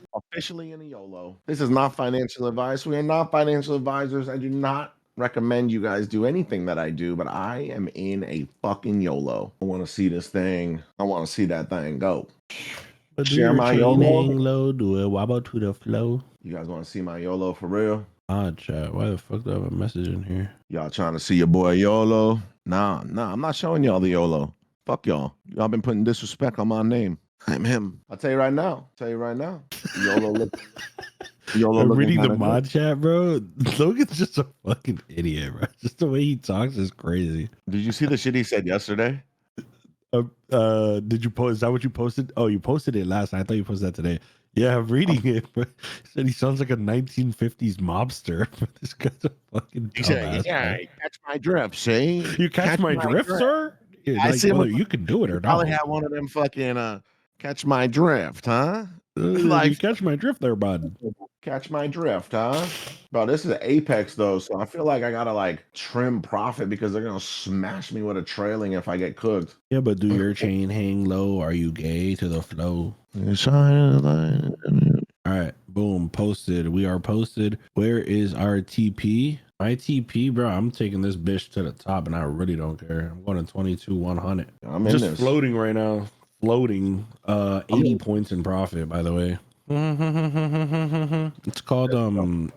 in a YOLO. This is not financial advice. We are not financial advisors. I do not recommend you guys do anything that I do, but I am in a fucking YOLO. I want to see this thing. I want to see that thing go. But share my YOLO. Low, do it wobble to the flow. You guys want to see my YOLO for real? Chat. Why the fuck do I have a message in here? Y'all trying to see your boy YOLO? Nah, I'm not showing y'all the YOLO. Fuck y'all. Y'all been putting disrespect on my name. I'm him. I'll tell you right now. YOLO look. YOLO I'm reading the good. mod chat, bro. Logan's just a fucking idiot, bro. Just the way he talks is crazy. Did you see the shit he said yesterday? Did you post? Is that what you posted? Oh, you posted it last night. I thought you posted that today. Yeah, I'm reading it. Bro. He said he sounds like a 1950s mobster. This guy's a fucking. He said, "Yeah, catch my drift, see? You catch my drift, sir? Yeah, I see whether you can do it or not. Probably have one of them fucking catch my drift, huh? Like, you catch my drift there, bud. Catch my drift, huh? Bro, this is Apex though, so I feel like I gotta like trim profit because they're gonna smash me with a trailing if I get cooked. Yeah, but do your chain hang low? Are you gay to the flow? All right, boom, posted. We are posted. Where is our TP? My TP, bro, I'm taking this bitch to the top and I really don't care. I'm going to 22,100. I'm in just this. Floating right now. Floating 80 points in profit, by the way. It's called don't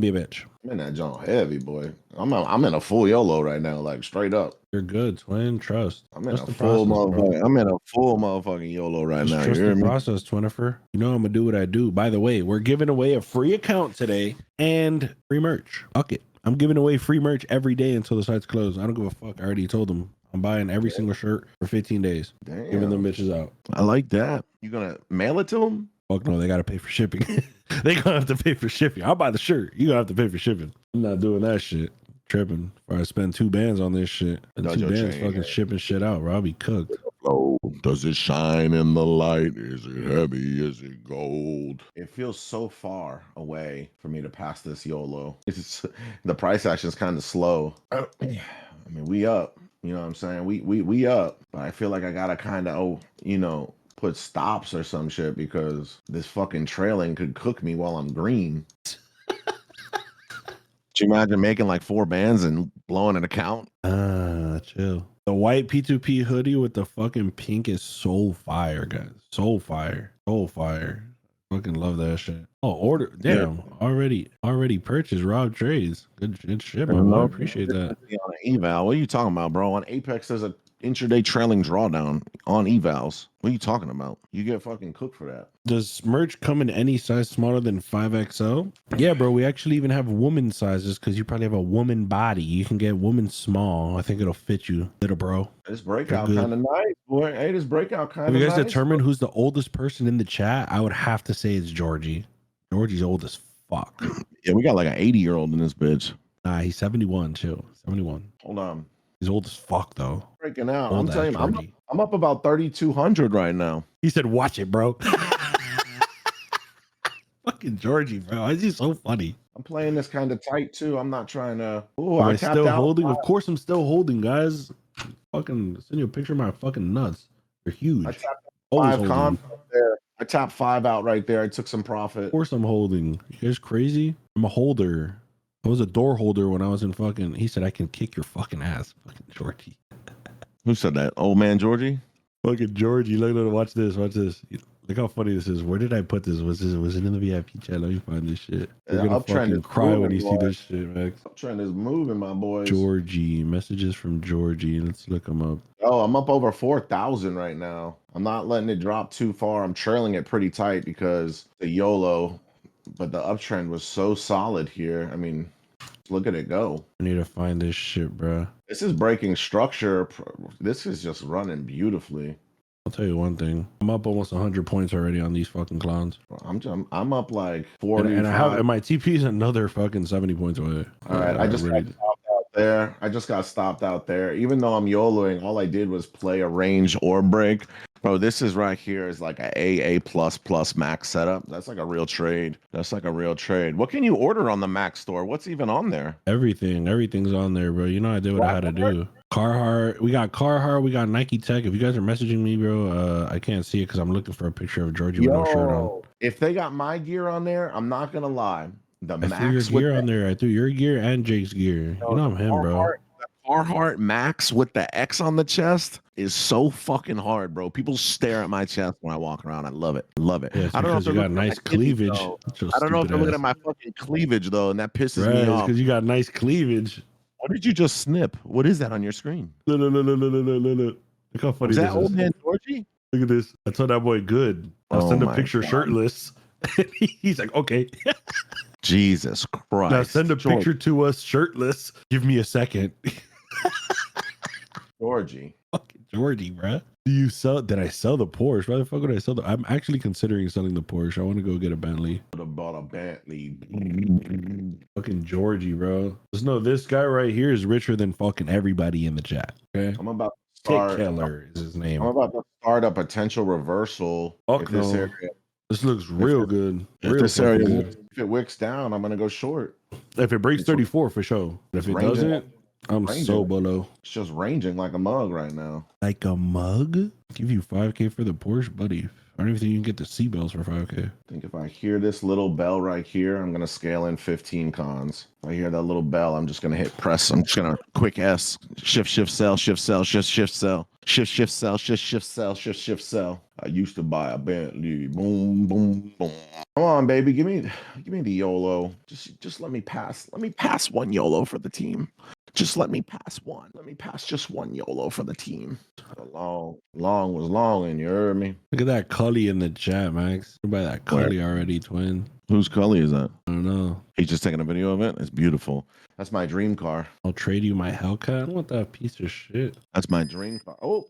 be a bitch. I'm in that John heavy, boy. I'm in a full YOLO right now, like straight up. You're good, twin. Trust. I'm in a full motherfucking YOLO right now. Trust the process, Twinifer. You know I'm gonna do what I do. By the way, we're giving away a free account today and free merch. Fuck it. I'm giving away free merch every day until the site's closed. I don't give a fuck. I already told them. I'm buying every single shirt for 15 days. Damn. Giving them bitches out. I like that. You gonna mail it to them? Fuck no, they gotta pay for shipping. They gonna have to pay for shipping. I'll buy the shirt. You gonna have to pay for shipping. I'm not doing that shit. Tripping. Before I spend 2 bands on this shit. And 2 bands fucking shipping shit out, bro. I'll be cooked. Oh, does it shine in the light? Is it heavy? Is it gold? It feels so far away for me to pass this YOLO. The price action is kind of slow. I mean, we up. You know what I'm saying? We up. But I feel like I gotta kind of, put stops or some shit because this fucking trailing could cook me while I'm green. Could you imagine making like 4 bands and blowing an account? Chill. The white P2P hoodie with the fucking pink is so fire, guys. So fire. Fucking love that shit. Oh, order. Damn. Yeah. Already purchased Rob Trades. Good shit, man. I appreciate that. On an eval. What are you talking about, bro? On Apex, there's a intraday trailing drawdown on evals. What are you talking about? You get fucking cooked for that. Does merch come in any size smaller than 5XL? Yeah, bro. We actually even have woman sizes because you probably have a woman body. You can get woman small. I think it'll fit you, little bro. This breakout kind of nice, boy. Hey, this breakout kind of nice. Have you guys determined who's the oldest person in the chat? I would have to say it's Georgie. Georgie's old as fuck. Yeah, we got like an 80-year-old in this bitch. Nah, he's 71 too. 71. Hold on. He's old as fuck though. Breaking out. I'm telling you, I'm up about 3,200 right now. He said, "Watch it, bro." Fucking Georgie, bro. Why is he so funny? I'm playing this kind of tight too. I'm not trying to. Am I still holding? Of course, I'm still holding, guys. Fucking send you a picture of my fucking nuts. They're huge. I tapped 5 comps there. I tapped 5 out right there. I took some profit. Of course, I'm holding. You guys crazy? I'm a holder. I was a door holder when I was in fucking. He said I can kick your fucking ass, fucking Georgie. Who said that? Old man Georgie? Fucking Georgie. Look, watch this. Watch this. Look how funny this is. Where did I put this? Was it in the VIP chat? Let me find this shit. You're The gonna uptrend fucking is cry when moving, you see boys. this shit, Max. Uptrend is moving, my boys. Georgie. Messages from Georgie. Let's look them up. Oh, I'm up over 4,000 right now. I'm not letting it drop too far. I'm trailing it pretty tight because the YOLO, but the uptrend was so solid here. I mean, look at it go. I need to find this shit, bro. This is breaking structure. This is just running beautifully. I'll tell you one thing. I'm up almost 100 points already on these fucking clowns. I'm up like 40. And my TP is another fucking 70 points away. All right, I just got stopped out there. I just got stopped out there. Even though I'm YOLOing, all I did was play a range or break. Bro, this is right here is like a AA++ max setup. That's like a real trade. That's like a real trade. What can you order on the Max store? What's even on there? Everything's on there, bro. You know I did what I had to do. Carhartt, we got Carhartt, we got Nike Tech. If you guys are messaging me, bro, I can't see it because I'm looking for a picture of Georgie with no shirt on. If they got my gear on there, I'm not gonna lie. The I Max threw your gear on there. I threw your gear and Jake's gear. You know I'm him, bro. Carhartt Max with the X on the chest is so fucking hard, bro. People stare at my chest when I walk around. I love it. Love it. Yeah, I don't know if you got nice cleavage. I don't know if they're looking at my fucking cleavage though, and that pisses me off. Because you got nice cleavage. What did you just snip? What is that on your screen? Look how funny is that this old is. man Georgie? Look at this. I told that boy good. I'll send a picture shirtless. He's like, okay. Jesus Christ. Now send a picture to us shirtless. Give me a second. Georgie. Fucking Georgie, bro. Did I sell the Porsche? Why the fuck would I sell I'm actually considering selling the Porsche. I want to go get a Bentley. Would have bought a Bentley. Fucking Georgie, bro. Just know this guy right here is richer than fucking everybody in the chat. Okay. I'm about to start. Tik Keller is his name. I'm about to start a potential reversal. Fuck no. This area, this looks real good. If it wicks down, I'm gonna go short. If it breaks 34 for sure. If it doesn't, I'm so below. It's just ranging like a mug right now. Like a mug? Give you 5K for the Porsche, buddy. I don't even think you can get the seatbelts for 5K. I think if I hear this little bell right here, I'm gonna scale in 15 cons. If I hear that little bell, I'm just gonna hit press. I'm just gonna quick S, shift, sell, shift, sell, shift, sell, shift, sell, shift, sell, shift, sell. I used to buy a Bentley. Boom, boom, boom. Come on, baby, give me the YOLO. Just let me pass. Let me pass one YOLO for the team. Just let me pass one. Let me pass just one YOLO for the team. Long was long, and you heard me. Look at that Cully in the chat, Max. You buy that Cully already, twin. Whose Cully is that? I don't know. He's just taking a video of it. It's beautiful. That's my dream car. I'll trade you my Hellcat. I don't want that piece of shit. That's my dream car. Oh,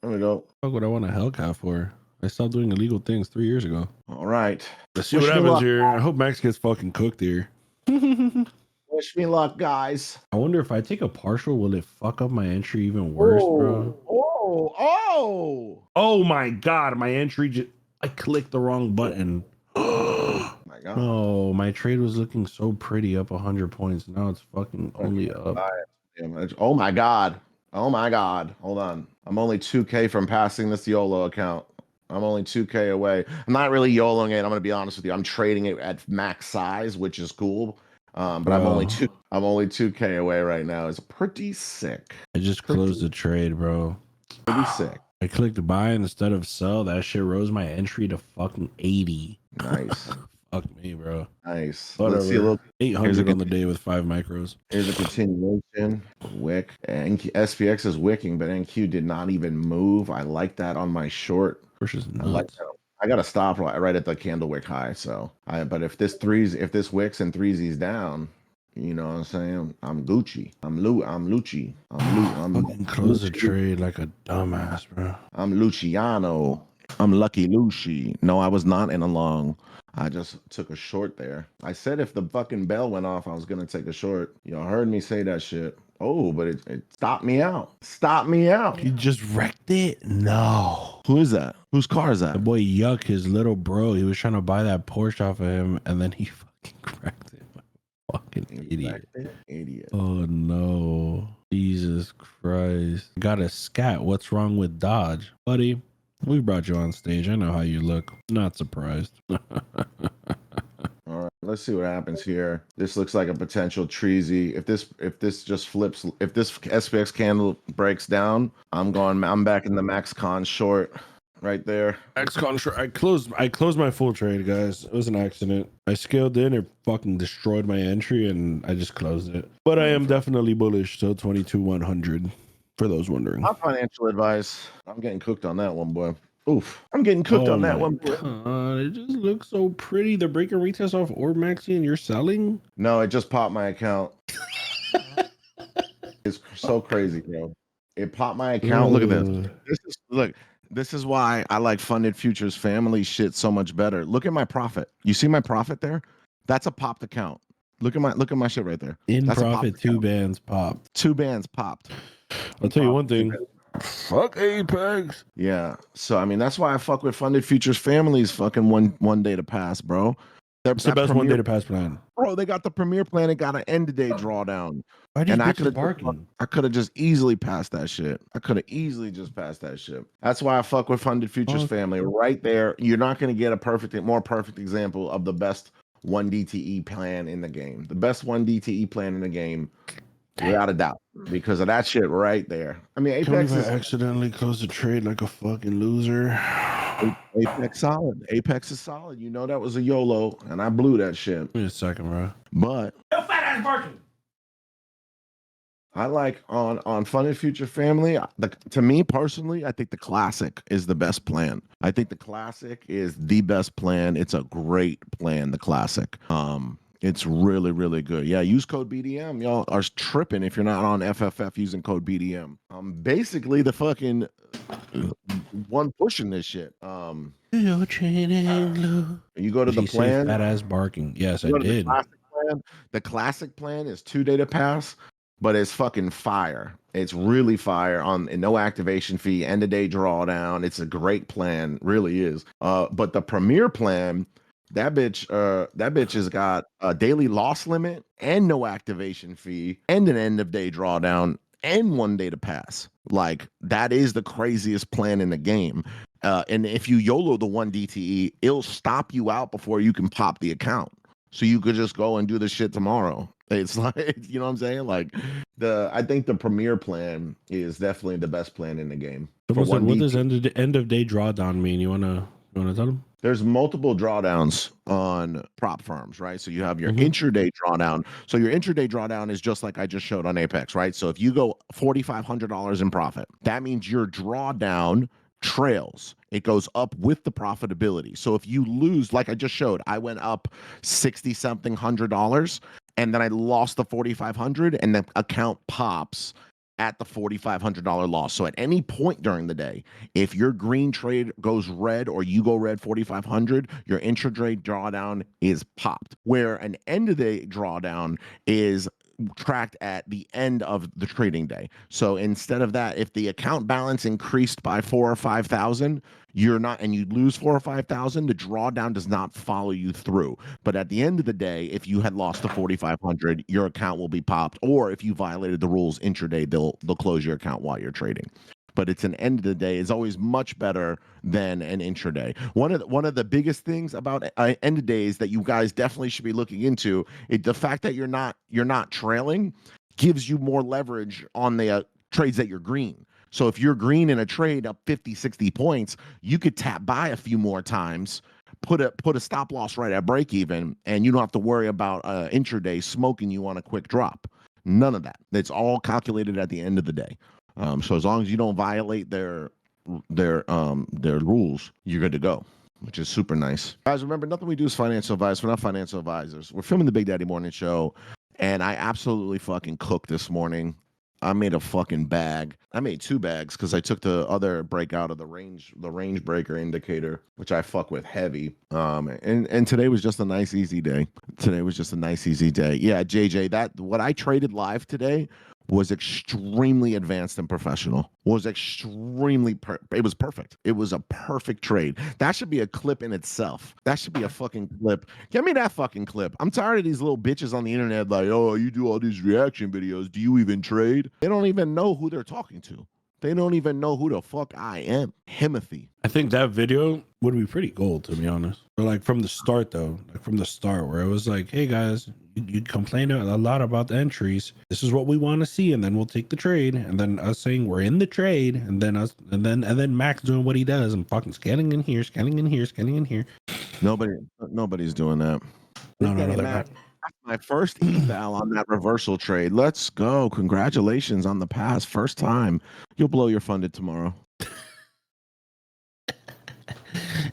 there we go. What would I want a Hellcat for? I stopped doing illegal things 3 years ago. All right. Let's see what happens here. I hope Max gets fucking cooked here. Wish me luck, guys. I wonder if I take a partial, will it fuck up my entry even worse, bro? Oh my God. My entry, I clicked the wrong button. Oh my God. Oh, my trade was looking so pretty, up 100 points. Now it's fucking only up. Oh my God. Oh my God. Hold on. I'm only 2K from passing this YOLO account. I'm only 2K away. I'm not really YOLOing it. I'm going to be honest with you. I'm trading it at max size, which is cool. But I'm only 2K away right now. It's pretty sick. I just closed the trade, bro. Pretty sick. I clicked buy instead of sell. That shit rose my entry to fucking 80. Nice. Fuck me, bro. Nice. Whatever. Let's see a little 800 on the day with 5 micros. Here's a continuation. Wick. And SPX is wicking, but NQ did not even move. I like that on my short. Porsche's nuts. I like that. I got to stop right at the candle wick high. So but if this wicks and threesies down, you know what I'm saying? I'm Gucci. I'm Lucci. I'm fucking close the trade like a dumbass, bro. I'm Luciano. I'm Lucky Lucy. No, I was not in a long. I just took a short there. I said if the fucking bell went off, I was gonna take a short. Y'all heard me say that shit. Oh, but it stopped me out. Stopped me out. He just wrecked it? No. Who is that? Whose car is that? The boy Yuck, his little bro. He was trying to buy that Porsche off of him, and then he fucking cracked it. Fucking idiot. Idiot. Oh no. Jesus Christ. Got a scat. What's wrong with Dodge? Buddy, we brought you on stage. I know how you look. Not surprised. All right, let's see what happens here. This looks like a potential treasy. If this just flips, if this SPX candle breaks down, I'm back in the max con short. right there. X contract. I closed my full trade, guys. It was an accident. I scaled in, it fucking destroyed my entry, and I just closed it. But I am definitely bullish till 22,100. For those wondering. My financial advice. I'm getting cooked on that one, boy. Oof. I'm getting cooked on that one, boy. God, it just looks so pretty. The breaker retest off ORB Maxi and you're selling? No, it just popped my account. It's so crazy, bro. It popped my account. Look at this. This is why I like funded futures family shit so much better. Look at my profit. You see my profit there? That's a popped account. Look at my shit right there. In That's profit, two bands popped. 2 bands popped. I'll tell you one thing. Fuck Apex. Yeah. So I mean that's why I fuck with funded futures families fucking one day to pass, bro. It's the best 1 day to pass plan. Bro, they got the premier plan. It got an end of day drawdown. Why do you bitches barking? I could have just easily passed that shit. I could have easily just passed that shit. That's why I fuck with funded futures family. Right there. You're not going to get a more perfect example of the best 1 DTE plan in the game. The best 1 DTE plan in the game, without a doubt, because of that shit right there. I mean, Apex is accidentally closed a trade like a fucking loser. Apex solid. Apex is solid. You know that was a YOLO, and I blew that shit. Give me a second, bro. But Yo, fat ass barking. I like on Funded Future Family. To me personally, I think the classic is the best plan. I think the classic is the best plan. It's a great plan. The classic. It's really, really good. Yeah, use code BDM. Y'all are tripping if you're not on FFF using code BDM. Basically the fucking one pushing this shit. You're trading. You go to the plan. Fat ass barking. Yes, I did. The classic plan is 2 day to pass, but it's fucking fire. It's really fire and no activation fee, end of day drawdown. It's a great plan, really is. But the premier plan, that bitch has got a daily loss limit and no activation fee and an end of day drawdown and 1 day to pass. Like that is the craziest plan in the game. And if you YOLO the 1 DTE, it'll stop you out before you can pop the account. So you could just go and do the shit tomorrow. It's like, you know what I'm saying? Like I think the premier plan is definitely the best plan in the game. What does end of day drawdown mean? You wanna tell them? There's multiple drawdowns on prop firms, right? So you have your intraday drawdown. So your intraday drawdown is just like I just showed on Apex, right? So if you go $4,500 in profit, that means your drawdown trails. It goes up with the profitability. So if you lose, like I just showed, I went up 60 something $100 and then I lost the 4,500 and the account pops at the $4,500 loss. So at any point during the day, if your green trade goes red or you go red 4,500, your intraday drawdown is popped. Where an end of day drawdown is tracked at the end of the trading day. So instead of that, if the account balance increased by 4,000 or 5,000, you're not, and you lose 4,000 or 5,000, the drawdown does not follow you through. But at the end of the day, if you had lost the 4,500, your account will be popped. Or if you violated the rules intraday, they'll close your account while you're trading. But it's an end of the day is always much better than an intraday. One of the biggest things about end of days that you guys definitely should be looking into is the fact that you're not trailing gives you more leverage on the trades that you're green. So if you're green in a trade up 50, 60 points, you could tap buy a few more times, put a stop loss right at break even, and you don't have to worry about intraday smoking you on a quick drop. None of that. It's all calculated at the end of the day. So as long as you don't violate their rules, you're good to go, which is super nice. Guys, remember, nothing we do is financial advice. We're not financial advisors. We're filming the Big Daddy Morning Show, and I absolutely fucking cooked this morning. I made a fucking bag. I made 2 bags because I took the other break out of the range breaker indicator, which I fuck with heavy. And today was just a nice, easy day. Yeah, JJ, that what I traded live today was extremely advanced and professional. It was perfect. It was a perfect trade. That should be a clip in itself. That should be a fucking clip. Get me that fucking clip. I'm tired of these little bitches on the internet like, oh, you do all these reaction videos. Do you even trade? They don't even know who they're talking to. They don't even know who the fuck I am. Timothy. I think that video would be pretty gold, to be honest. But like from the start, though, like from the start, where it was like, "Hey guys, you complain a lot about the entries. This is what we want to see, and then we'll take the trade." And then us saying we're in the trade, and then us, and then Max doing what he does and fucking scanning in here, scanning in here, scanning in here. Nobody's doing that. No, they're not. My first eval on that reversal trade. Let's go. Congratulations on the pass. First time. You'll blow your funded tomorrow.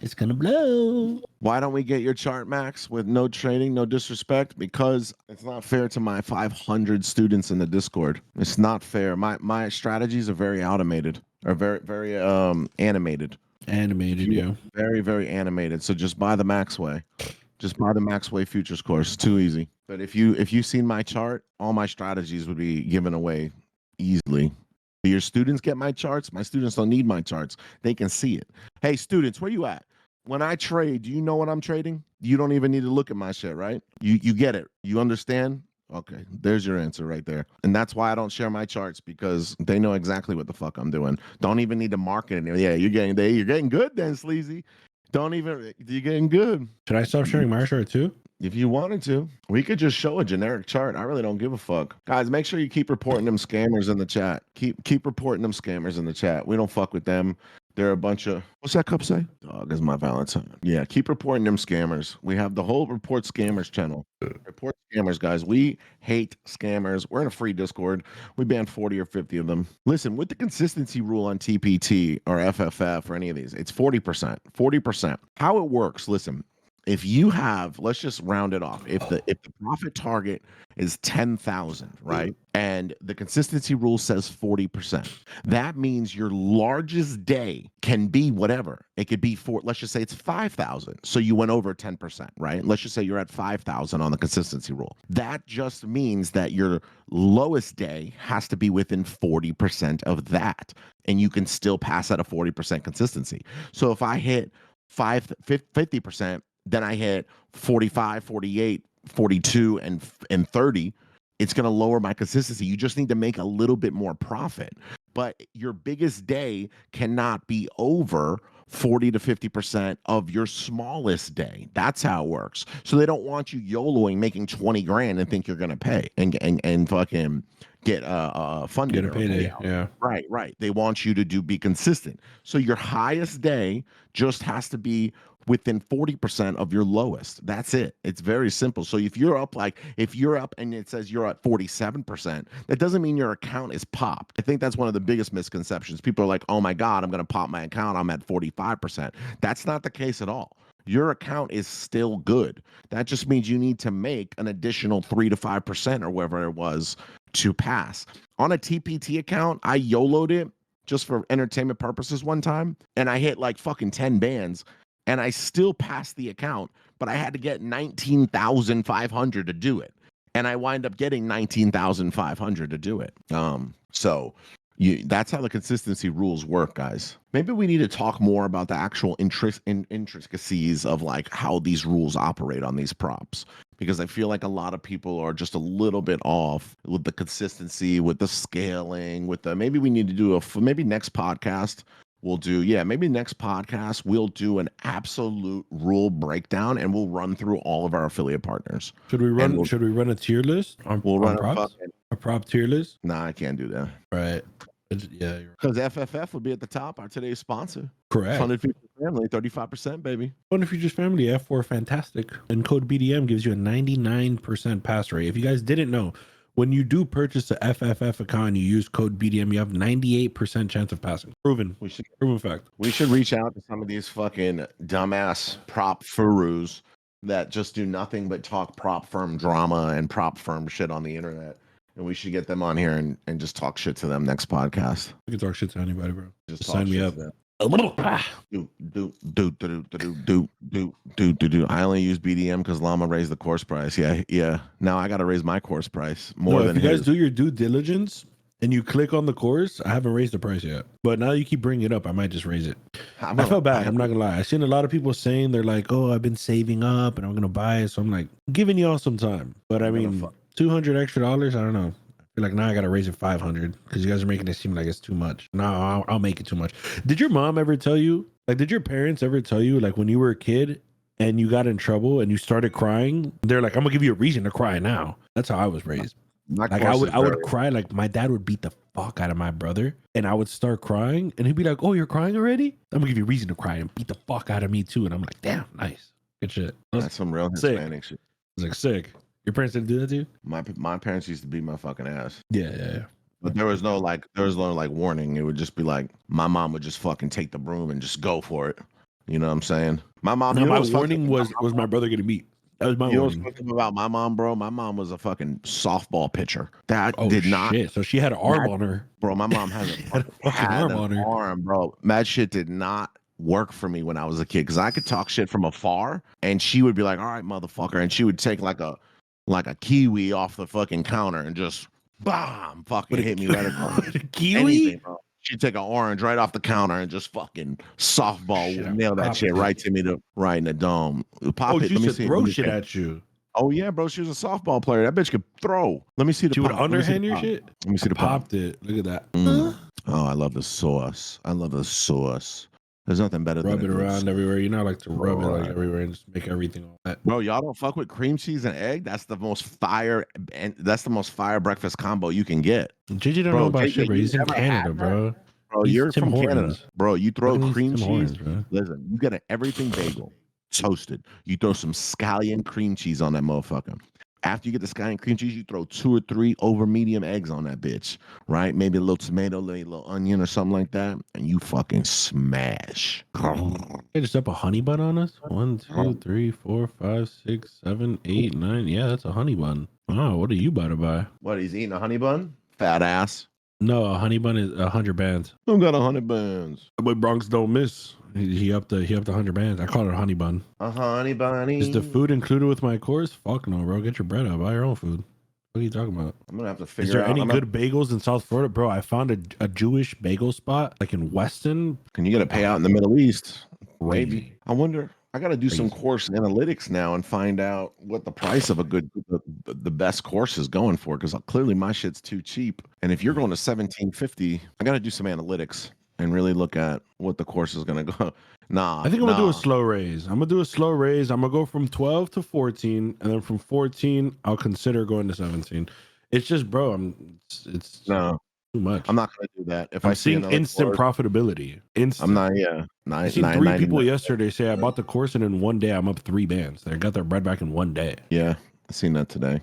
It's gonna blow. Why don't we get your chart, Max, with no trading, no disrespect? Because it's not fair to my 500 students in the Discord. It's not fair. My strategies are very automated, are very animated. Animated, yeah. Very, very animated. So just buy the Max way. Just buy the Max Way Futures course. Too easy. But if you've seen my chart, all my strategies would be given away easily. Do your students get my charts? My students don't need my charts. They can see it. Hey, students, where you at? When I trade, do you know what I'm trading? You don't even need to look at my shit, right? You get it. You understand? Okay, there's your answer right there. And that's why I don't share my charts, because they know exactly what the fuck I'm doing. Don't even need to market it. Yeah, you're getting good then, Sleazy. You're getting good. Should I stop sharing my chart too? If you wanted to, we could just show a generic chart. I really don't give a fuck. Guys, make sure you keep reporting them scammers in the chat. Keep reporting them scammers in the chat. We don't fuck with them. They're a bunch of, what's that cup say? Dog is my Valentine. Yeah, keep reporting them scammers. We have the whole Report Scammers channel. Report scammers, guys. We hate scammers. We're in a free Discord. We banned 40 or 50 of them. Listen, with the consistency rule on TPT or FFF or any of these, it's 40%. 40%. How it works, listen. If you have, let's just round it off. If the profit target is 10,000, right? And the consistency rule says 40%. That means your largest day can be whatever. It could be let's just say it's 5,000. So you went over 10%, right? Let's just say you're at 5,000 on the consistency rule. That just means that your lowest day has to be within 40% of that. And you can still pass at a 40% consistency. So if I hit 50%, then I hit 45, 48, 42, and 30, it's going to lower my consistency. You just need to make a little bit more profit. But your biggest day cannot be over 40 to 50% of your smallest day. That's how it works. So they don't want you YOLOing, making 20 grand and think you're going to pay and fucking get funded. Get a payday. Yeah. Right. They want you to be consistent. So your highest day just has to be within 40% of your lowest. That's it. It's very simple. So if you're up and it says you're at 47%, that doesn't mean your account is popped. I think that's one of the biggest misconceptions. People are like, oh my God, I'm going to pop my account. I'm at 45%. That's not the case at all. Your account is still good. That just means you need to make an additional 3 to 5% or whatever it was to pass. On a TPT account, I YOLO'd it just for entertainment purposes one time, and I hit like fucking 10 bands. And I still passed the account, but I had to get 19,500 to do it. And I wind up getting 19,500 to do it. So that's how the consistency rules work, guys. Maybe we need to talk more about the actual intricacies of like how these rules operate on these props, because I feel like a lot of people are just a little bit off with the consistency, with the scaling, maybe we need to do maybe next podcast. Maybe next podcast, we'll do an absolute rule breakdown and we'll run through all of our affiliate partners. Should we run a tier list? We'll run a prop tier list? Nah, I can't do that. Right. Yeah. Because FFF will be at the top, our today's sponsor. Correct. Funded Futures Family, 35%, baby. Funded Futures Family, F4 Fantastic. And code BDM gives you a 99% pass rate. If you guys didn't know, when you do purchase the FFF account and you use code BDM, you have 98% chance of passing. Proven fact. We should reach out to some of these fucking dumbass prop furus that just do nothing but talk prop firm drama and prop firm shit on the internet. And we should get them on here and just talk shit to them next podcast. We can talk shit to anybody, bro. Just sign me up. I only use BDM because Llama raised the course price. Yeah. Now I got to raise my course price more than if you guys do your due diligence and you click on the course, I haven't raised the price yet. But now you keep bringing it up, I might just raise it. I felt bad. I'm not gonna lie. I've seen a lot of people saying they're like, "Oh, I've been saving up and I'm gonna buy it." So I'm like, giving y'all some time. But I mean, $200 extra. I don't know. I You're like, nah, I gotta raise it 500 because you guys are making it seem like it's too much. No, I'll make it too much. Did your mom ever tell you, like, did your parents ever tell you, like, when you were a kid and you got in trouble and you started crying, they're like, I'm gonna give you a reason to cry now? That's how I was raised. Like I would cry. Like my dad would beat the fuck out of my brother, and I would start crying, and he'd be like, "Oh, you're crying already? I'm gonna give you a reason to cry," and beat the fuck out of me too. And I'm like, "Damn, nice, good shit." That's some real Hispanic shit. It's like sick. Your parents didn't do that to you? My parents used to beat my fucking ass. Yeah. But there was no like warning. It would just be like my mom would just fucking take the broom and just go for it. You know what I'm saying? My mom. No, my warning was my brother getting beat. That was my warning. You know what's fucked up about my mom, bro? My mom was a fucking softball pitcher. That did not. Shit. So she had an arm on her, bro. My mom had an arm, bro. That shit did not work for me when I was a kid because I could talk shit from afar, and she would be like, "All right, motherfucker," and she would take like a kiwi off the fucking counter and just bomb fucking hit me right across. Kiwi? She'd take an orange right off the counter and just fucking softball nail that shit right to me right in the dome. Pop it. She used to throw shit at you. Oh yeah, bro. She was a softball player. That bitch could throw. Let me see the. She would underhand your shit. Let me see the pop. Popped it. Look at that. Oh, I love the sauce. There's nothing better than rub it around everywhere. You know, I like to rub it like everywhere and just make everything all that. Bro, y'all don't fuck with cream cheese and egg. That's the most fire, and that's the most fire breakfast combo you can get. JJ don't know about shit, bro. He's in Canada, bro. Bro, you're from Canada, bro. You throw cream cheese. Bro. Listen, you get an everything bagel toasted. You throw some scallion cream cheese on that motherfucker. After you get the scallion cream cheese, you throw 2 or 3 over medium eggs on that bitch, right? Maybe a little tomato, maybe a little onion or something like that, and you fucking smash. Hey, just up a honey bun on us? 1, 2, 3, 4, 5, 6, 7, 8, 9. Yeah, that's a honey bun. Oh, what are you about to buy? What? He's eating a honey bun? Fat ass. No, a honey bun is 100 bands. Who got 100 bands? But Bronx don't miss. He upped the 100 bands. I call it a honey bun. A honey bunny. Is the food included with my course? Fuck no, bro. Get your bread up. Buy your own food. What are you talking about? I'm gonna have to figure out. Is there any good bagels in South Florida, bro? I found a Jewish bagel spot like in Weston. Can you get a payout in the Middle East? Crazy. Maybe. I wonder. I got to do some course analytics now and find out what the price of the best course is going for, because clearly my shit's too cheap. And if you're going to 1750, I got to do some analytics and really look at what the course is going to go. I think I'm gonna do a slow raise. I'm gonna go from 12 to 14, and then from 14 I'll consider going to 17. It's just, bro, it's too much. I'm not gonna do that. If I'm seeing instant profitability. I'm not. Yeah, I seen 3 people yesterday say I bought the course, and in one day I'm up 3 bands. They got their bread back in one day. Yeah, I seen that today.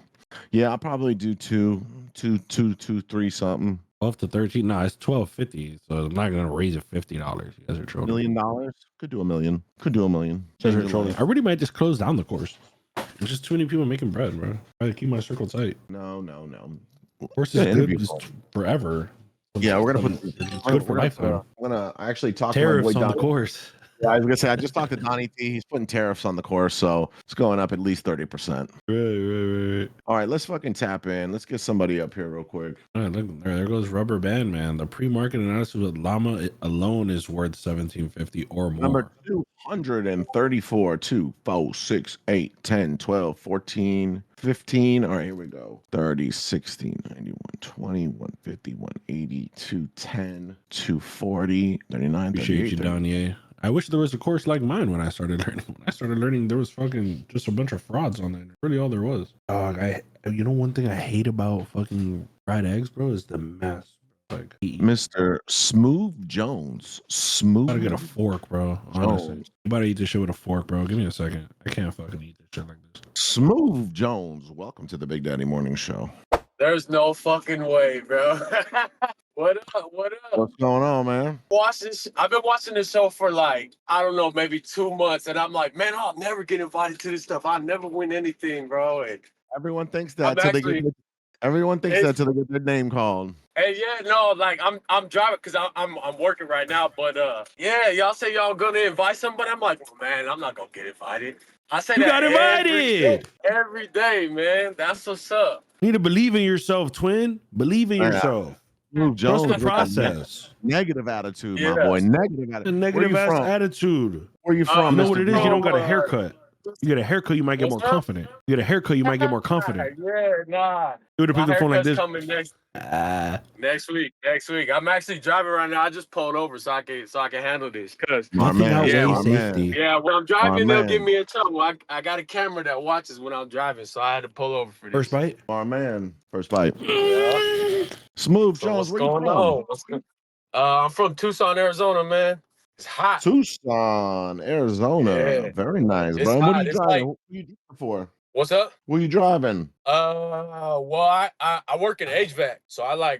Yeah, I'll probably do 2, 3 something. 12 to 13. Nah, it's 12.50. So I'm not gonna raise it $50. You guys are trolling. $1 million? Could do $1 million. Could do $1 million. You guys are trolling. I really might just close down the course. There's just too many people making bread, bro. I gotta keep my circle tight. No. Course is good forever. Yeah, we're gonna put it's good for lifetime. I'm gonna actually talk tariffs to on the course. Yeah, I was gonna say I just talked to Donnie T. He's putting tariffs on the course, so it's going up at least 30%. Right. All right, let's fucking tap in. Let's get somebody up here real quick. All right, look, there goes Rubber Band, man. The pre-market analysis with Llama alone is worth 1750 or more. Number 234, 2, 4, 6, 8, 10, 12, 14, 15. All right, here we go. 30, 60, 91, 20, 150, 180, 210, 240, 39, Appreciate you, Danye. I wish there was a course like mine when I started learning. When I started learning, there was fucking just a bunch of frauds on there. Really, all there was. You know, one thing I hate about fucking fried eggs, bro, is the mess. Like Mr. Smooth Jones. Smooth. I gotta get a fork, bro. Honestly, you better eat this shit with a fork, bro. Give me a second. I can't fucking eat this shit like this. Smooth Jones. Welcome to the Big Daddy Morning Show. There's no fucking way, bro. What up? What's going on, man? I've been watching this show for like, I don't know, maybe 2 months. And I'm like, man, I'll never get invited to this stuff. I'll never win anything, bro. And everyone thinks that till they get their name called. Hey, yeah, no, like I'm driving because I'm working right now. But yeah, y'all say y'all gonna invite somebody. I'm like, well, man, I'm not gonna get invited. I say you that got invited every day, man. That's what's up. You need to believe in yourself, twin. Believe in yourself. Jones, what's the process? Negative attitude, my boy. Negative attitude. A negative ass attitude. Where you from? You know what it is? You don't got a haircut. You get a haircut, you might get more confident. You get a haircut, you might get more confident. Yeah, nah. You would have picked the phone like this. Next week. I'm actually driving right now. I just pulled over so I can handle this. Cause My Nothing man, outweighs my safety. man. yeah, when I'm My driving, they'll get man. me in trouble. I got a camera that watches when I'm driving, so I had to pull over for this. First bite. My man. First bite. Yeah. Smooth So Jones, what's where you going from? on? I'm from Tucson, Arizona, man. It's hot. Tucson, Arizona. Yeah, Very nice, it's bro. And what are hot. you It's driving? like, What are you driving for? what's up? What are you driving? Well, I work in HVAC, so I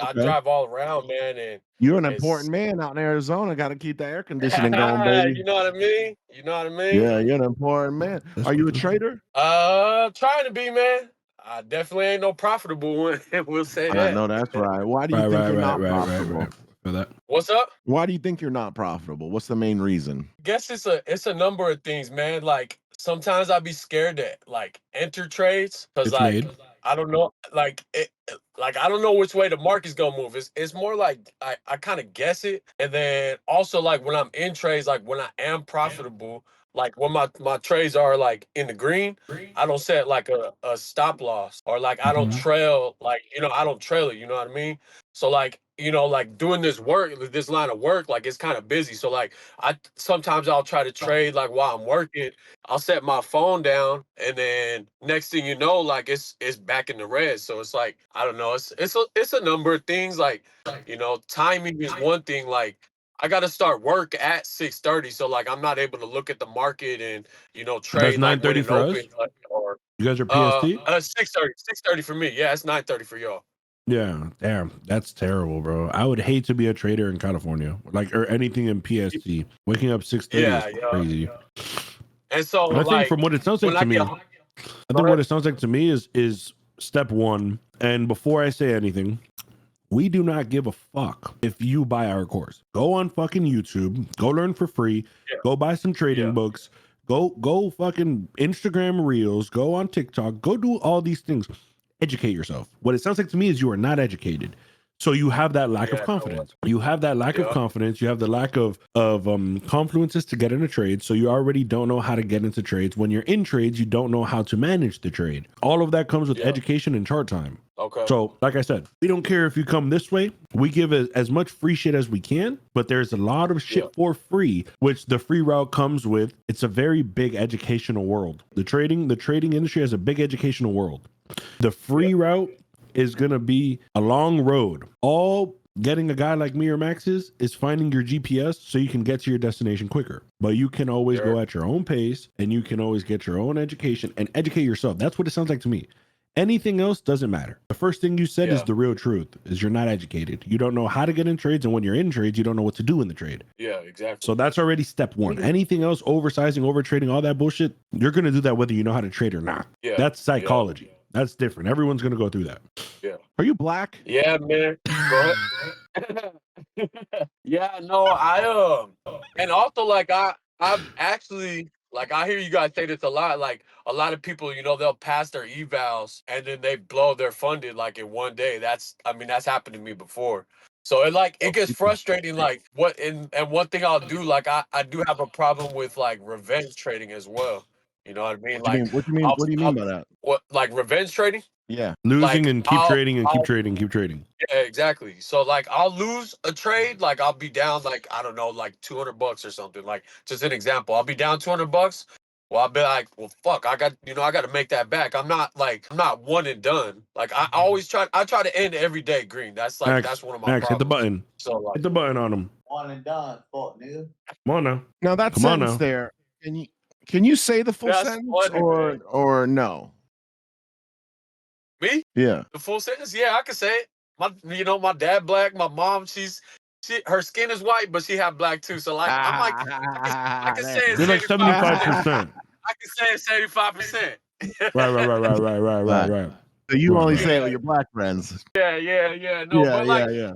Okay. drive all around, man, and You're an it's important man out in Arizona. Got to keep the air conditioning going, baby. you know what I mean? You know what I mean? Yeah, you're an important man. Are you a trader? Trying to be, man. I definitely ain't no profitable one. We'll say I that. know that's right. Why do you Right, think right, you're right, not right, right, profitable? right. For that. What's up? Why do you think you're not profitable? What's the main reason? Guess it's a number of things, man. Like sometimes I'd be scared to like enter trades because It's made. I don't know, like I don't know which way the market's gonna move. It's more like I kind of guess it, and then also like when I'm in trades, like when I am profitable, like when my trades are like in the green, I don't set like a stop loss or like I don't trail like I don't trail it. You know what I mean? So like like doing this work, this line of work, like it's kind of busy. So like I sometimes I'll try to trade like while I'm working. I'll set my phone down, and then next thing you know, like it's back in the red. So it's like I don't know. It's a number of things. Like timing is one thing. Like I got to start work at 6:30, so like I'm not able to look at the market and That's trade like when 9:30 it for us. opens. Like, or You guys are PST. 6:30 for me. Yeah, it's 9:30 for y'all. Yeah, damn, that's terrible, bro. I would hate to be a trader in California, like or anything in PST. Waking up 6:30 Yeah, is yeah. crazy. And so I think like from what it sounds like when to I me, get I think what it sounds like to me is step one. And before I say anything, we do not give a fuck if you buy our course. Go on fucking YouTube, go learn for free, Yeah. go buy some trading Yeah. books, go fucking Instagram reels, go on TikTok, go do all these things. Educate yourself. What it sounds like to me is you are not educated. So you have that lack of Yeah, confidence. You have that lack of Yeah. confidence. You have the lack of confluences to get into trades. So you already don't know how to get into trades. When you're in trades, you don't know how to manage the trade. All of that comes with Yeah. education and chart time. Okay. So, like I said, we don't care if you come this way. We give as much free shit as we can, but there's a lot of shit Yeah. for free, which the free route comes with. It's a very big educational world. The trading industry has a big educational world. The free route is going to be a long road. All getting a guy like me or Max is finding your GPS so you can get to your destination quicker. But you can always go at your own pace, and you can always get your own education and educate yourself. That's what it sounds like to me. Anything else doesn't matter. The first thing you said is the real truth, is you're not educated. You don't know how to get in trades, and when you're in trades, you don't know what to do in the trade. Yeah, exactly. So that's already step one. Anything else, oversizing, overtrading, all that bullshit, you're going to do that whether you know how to trade or not. Yeah. That's psychology. That's different. Everyone's going to go through that. Yeah. Are you black? Yeah, man. Go ahead. Yeah, no, and also like I've actually like I hear you guys say this a lot. Like a lot of people, they'll pass their evals and then they blow their funded like in one day. That's happened to me before. So it gets frustrating. Like and one thing I'll do, like I do have a problem with like revenge trading as well. You know what I mean? What do you mean? What do you mean? What do you mean by that? What, like revenge trading? Yeah. Losing Like, and keep I'll- trading and keep I'll- trading, keep trading. Yeah, exactly. So like I'll lose a trade, like I'll be down like I don't know, like $200 or something. Like just an example, I'll be down $200. Well, I'll be like, well, fuck, I got to make that back. I'm not one and done. Like I try to end every day green. That's like Max, that's one of my Max, hit the problems. button. So like, Hit the button on him. One and done, fuck nigga. Come on now. Now that Come on sentence now. there, can you say the full That's sentence funny, man. or no? me, Yeah. the full sentence, yeah, I can say it. My dad black, my mom, her skin is white, but she have black too. So like I'm like I can say it's You're like 75%. I can say it's 75%. Right. So you only Right. say it with your black friends. Yeah. No, Yeah, but like yeah.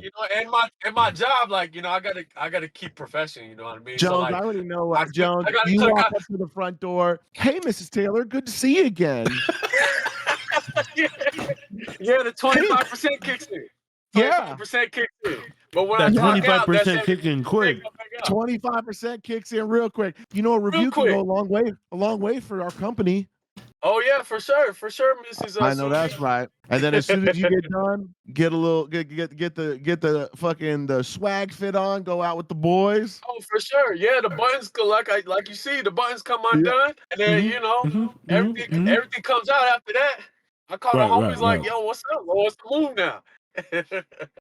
in my job, like I gotta keep profession. You know what I mean? Jones, So like, I already know. I- Jones, I gotta- you I walk got- up to the front door. Hey, Mrs. Taylor, good to see you again. yeah, the 25% kicks in. Yeah. 25% kicks in. But when That I clock out, 25% kicking quick. 25% kicks in real quick. You know, a review can quick. go a long way for our company. Oh yeah, for sure, Mrs. I know that's Susie. right. And then as soon as you get done, get a little get the fucking the swag fit on, go out with the boys. Oh, for sure. Yeah, the buttons go like you see, the buttons come Yeah. undone, and then Mhm, mhm, mhm, mhm. everything comes out after that. I call the Right, homies right, like, right. yo, what's up? Well, what's the move now?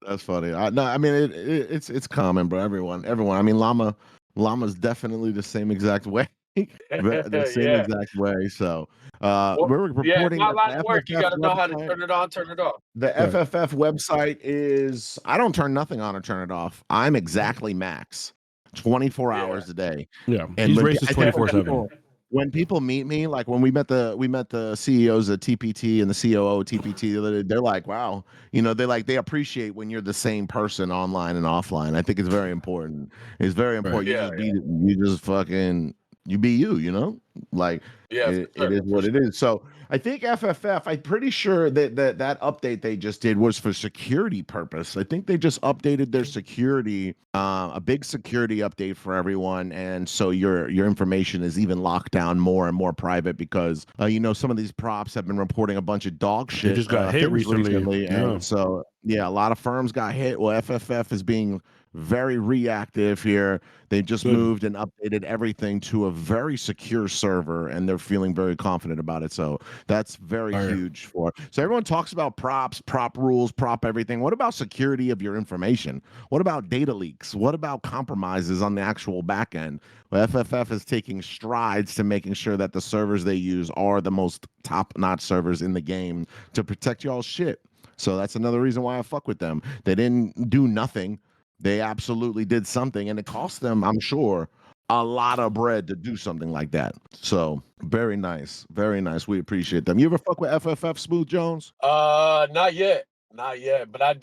That's funny. No, I mean it's common, bro. Everyone. I mean, llama's definitely the same exact way. The same Yeah. exact way. So Well, we're yeah, it's reporting not a that lot the of work. You FFF gotta know how to website. turn it on, turn it off. The Right. FFF website is. I don't turn nothing on or turn it off. I'm exactly max, 24 Yeah. hours a day. Yeah, And he's when racist I think 24/7. when people meet me, like when we met the CEOs of TPT and the COO of TPT, they're like, wow, they appreciate when you're the same person online and offline. I think it's very important. It's very Right. important. Yeah, You just fucking you be you. Like yeah, for it sure, is for what sure. it is. So I think FFF. I'm pretty sure that update they just did was for security purpose. I think they just updated their security, a big security update for everyone, and so your information is even locked down more and more private because some of these props have been reporting a bunch of dog They shit just got hit things recently. recently, Yeah. and so yeah, a lot of firms got hit. Well, FFF is being very reactive here. They just Good. moved and updated everything to a very secure server, and they're feeling very confident about it. So that's very Fire. huge for. So everyone talks about props, prop rules, prop everything. What about security of your information? What about data leaks? What about compromises on the actual back end? Well, FFF is taking strides to making sure that the servers they use are the most top-notch servers in the game to protect y'all's shit. So that's another reason why I fuck with them. They didn't do nothing. They absolutely did something, and it cost them, I'm sure, a lot of bread to do something like that. So very nice, very nice. We appreciate them. You ever fuck with FFF, Smooth Jones? Not yet. Not yet. But Not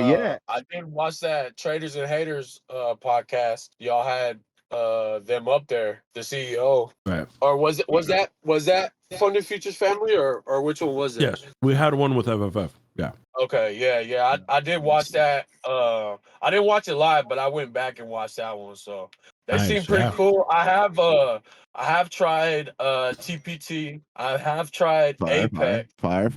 yet. I did watch that Traders and Haters podcast. Y'all had them up there, the CEO. Right. Or was that Funded Futures Family or which one was it? Yes, we had one with FFF. Yeah. Okay, yeah. I did watch that. I didn't watch it live, but I went back and watched that one. So they seem Nice. pretty Yeah. cool. I have tried TPT. I have tried Fire, Apex. fire.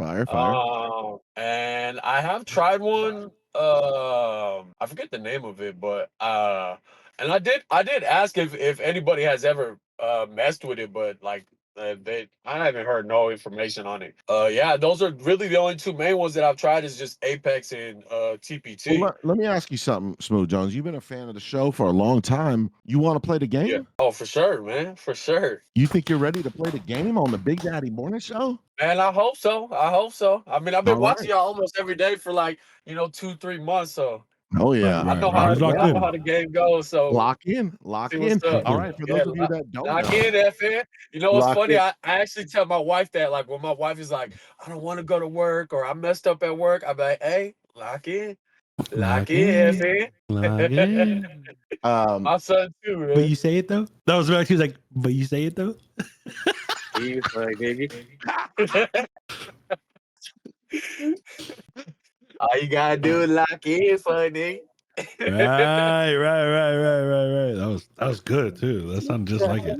And I have tried one. I forget the name of it, but and I did ask if anybody has ever messed with it, but like I haven't heard no information on it. Yeah, those are really the only two main ones that I've tried is just Apex and TPT. Well, let me ask you something, Smooth Jones. You've been a fan of the show for a long time. You want to play the Yeah. game? Oh, for sure, man. For sure. You think you're ready to play the game on the Big Daddy Morning Show? Man, I hope so. I hope so. I mean, I've been All watching right. y'all almost every day for like, 2-3 months. So Oh yeah. Right, I know right. He's locked I know in. how the game goes. So Lock in. see what's up. All right. For Yeah, those of you that don't lock know, in, FN. You know what's lock funny? in. I actually tell my wife that, like, when my wife is like, I don't want to go to work or I messed up at work, I'm like, hey, lock in. Lock in, FN. Lock in. My son too, man. But you say it though? That was back. He was like, but you say it though? He's like, nigga. All you gotta do is lock in, funny. Right. That was good too. That sounded just like it.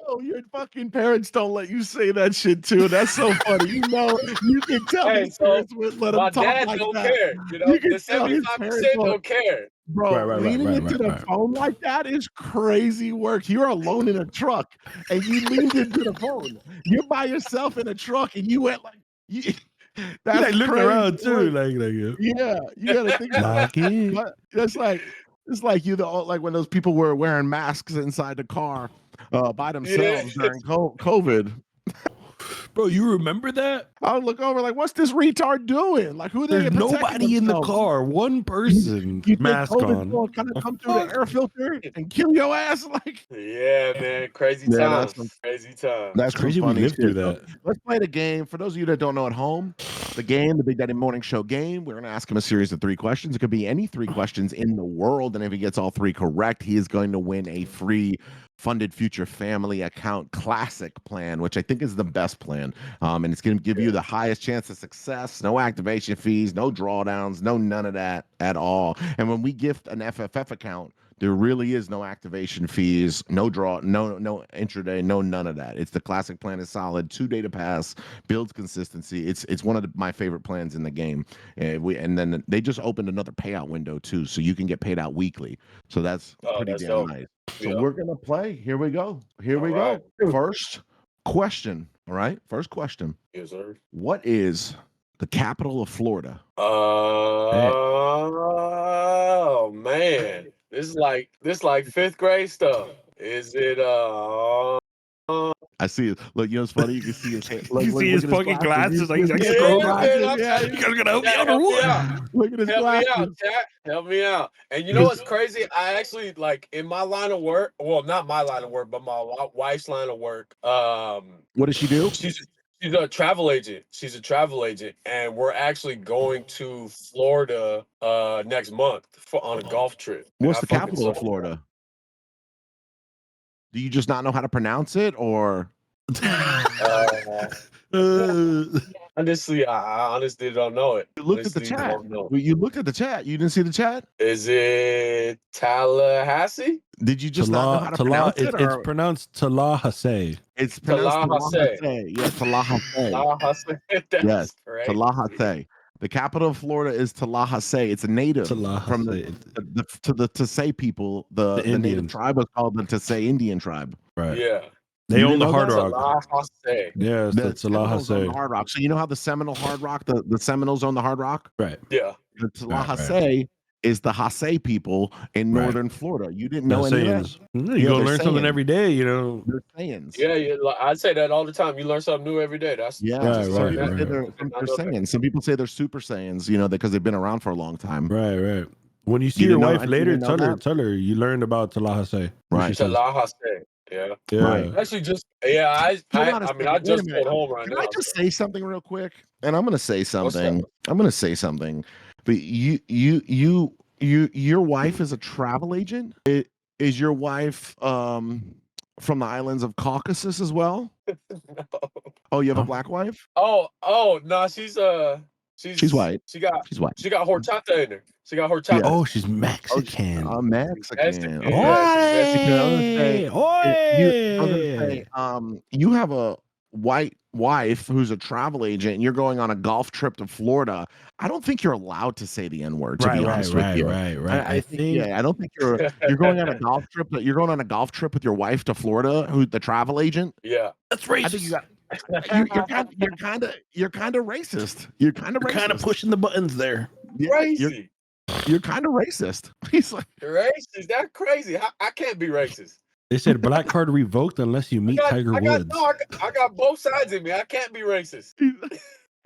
Oh, your fucking parents don't let you say that shit too. That's so funny. You can tell Hey, his so parents wouldn't let him my talk dad like don't that. care. You can The tell his 75% parents don't care. Bro, leaning into the Right. phone like that is crazy work. You're alone in a truck and you leaned into the phone. You're by yourself in a truck and you went like that's Like looking crazy around too. work. Yeah, you gotta think about Lock in. but that's like it's like like when those people were wearing masks inside the car by themselves during COVID. Bro, you remember that? I would look over like, what's this retard doing? Like, who are they There's protecting nobody in the themselves? car. One person You think mask COVID's on. gonna kind of come through fuck? the air filter and kill your ass? Like, Yeah, man. Crazy yeah, times. Crazy times. that's It's crazy some we funny lived through shit. So that. let's play the game. For those of you that don't know at home, the game, the Big Daddy Morning Show game, we're going to ask him a series of 3 questions. It could be any 3 questions in the world. And if he gets all 3 correct, he is going to win a free Funded Future Family Account Classic plan, which I think is the best plan. And it's going to give you the highest chance of success, no activation fees, no drawdowns, no none of that at all. And when we gift an FFF account There really is no activation fees, no draw, no intraday, no none of that. It's the classic plan is solid, 2 data pass, builds consistency. It's one of my favorite plans in the game. And then they just opened another payout window too, so you can get paid out weekly. So that's pretty that's damn dope. nice. So Yeah. we're gonna play. Here we go. Here we All go. First question. All right. First question. Yes, sir. What is the capital of Florida? Oh man, this is like 5th grade stuff. Is it I see it. Look, you know what's funny? You can see his head. Look, You look, see look his at fucking glasses, like, You he's see like, his scroll glasses. man, Yeah, You guys gonna help me Chat, out or help me what? out. look at his Help me glasses. out, chat. Help me out. And you know what's crazy? I actually like in my line of work. Well, not my line of work, but my wife's line of work. What does she do? She's a travel agent. She's a travel agent, and we're actually going to Florida next month on a golf trip. And What's I the fucking capital of saw- Florida? Do you just not know how to pronounce it, or Honestly, I honestly don't know it. you looked at the Honestly, chat? don't know. Well, you looked at the chat. You didn't see the chat? Is it Tallahassee? Did you just not know how to pronounce it? It's Or pronounced Tallahassee. it's pronounced Tallahassee. Tallahassee. Yeah, Tallahassee. Tallahassee. That's Yes, correct. Tallahassee. The capital of Florida is Tallahassee. It's a native from Tallahassee. the Tassay people. The native Indians. tribe was called the Tassay Indian tribe. Right. Yeah. They You own didn't the know Hard that? Rock. Tallahassee. Yeah, it's The the Seminoles own the Tallahassee. Hard Rock. So you know how the Seminole Hard Rock, the Seminoles own the Hard Rock? Right. Yeah. The Tallahassee is the Hassay people in Right. northern Florida. You didn't know any of that? Sayings. You Yeah, go they're learn something saying. every day, you know. They're sayings. Yeah, yeah. I'd say that all the time. You learn something new every day. That's Yeah, Right, some right, people say right. they're sayings. Some people say they're super saiyans, you know, because they've been around for a long time. Right, right. When you see You your didn't know- wife you later, didn't know tell her you learned about Tallahassee. Right. She says. Tallahassee. Yeah. Yeah. Right. Actually, just I Hold on a mean, I second. Wait a just minute. pulled home right Can now. I just so- say something real quick? And I'm gonna say What's that? something. I'm gonna say something. But your wife is a travel agent? Is your wife from the islands of Caucasus as well? No. Oh, you have a Huh? black wife? Oh, no, she's white. She got She's white. horchata in her. She got horchata. Oh, she's Mexican. I'm Mexican. Mexican. Okay. Yeah, she's Mexican. I was gonna say, Oi! you have a white wife who's a travel agent, and you're going on a golf trip to Florida. I don't think you're allowed to say the N word. To be honest with you, right. I think, yeah, I don't think you're going on a golf trip. You're going on a golf trip with your wife to Florida, who's the travel agent. Yeah. That's I think you got. You're kind of racist. You're kind of racist. kind of pushing the buttons there. Yeah, Crazy. You're kind of racist. He's like, Racist. That's crazy. I can't be racist. They said black card revoked unless you meet Tiger Woods. I got both sides in me. I can't be racist.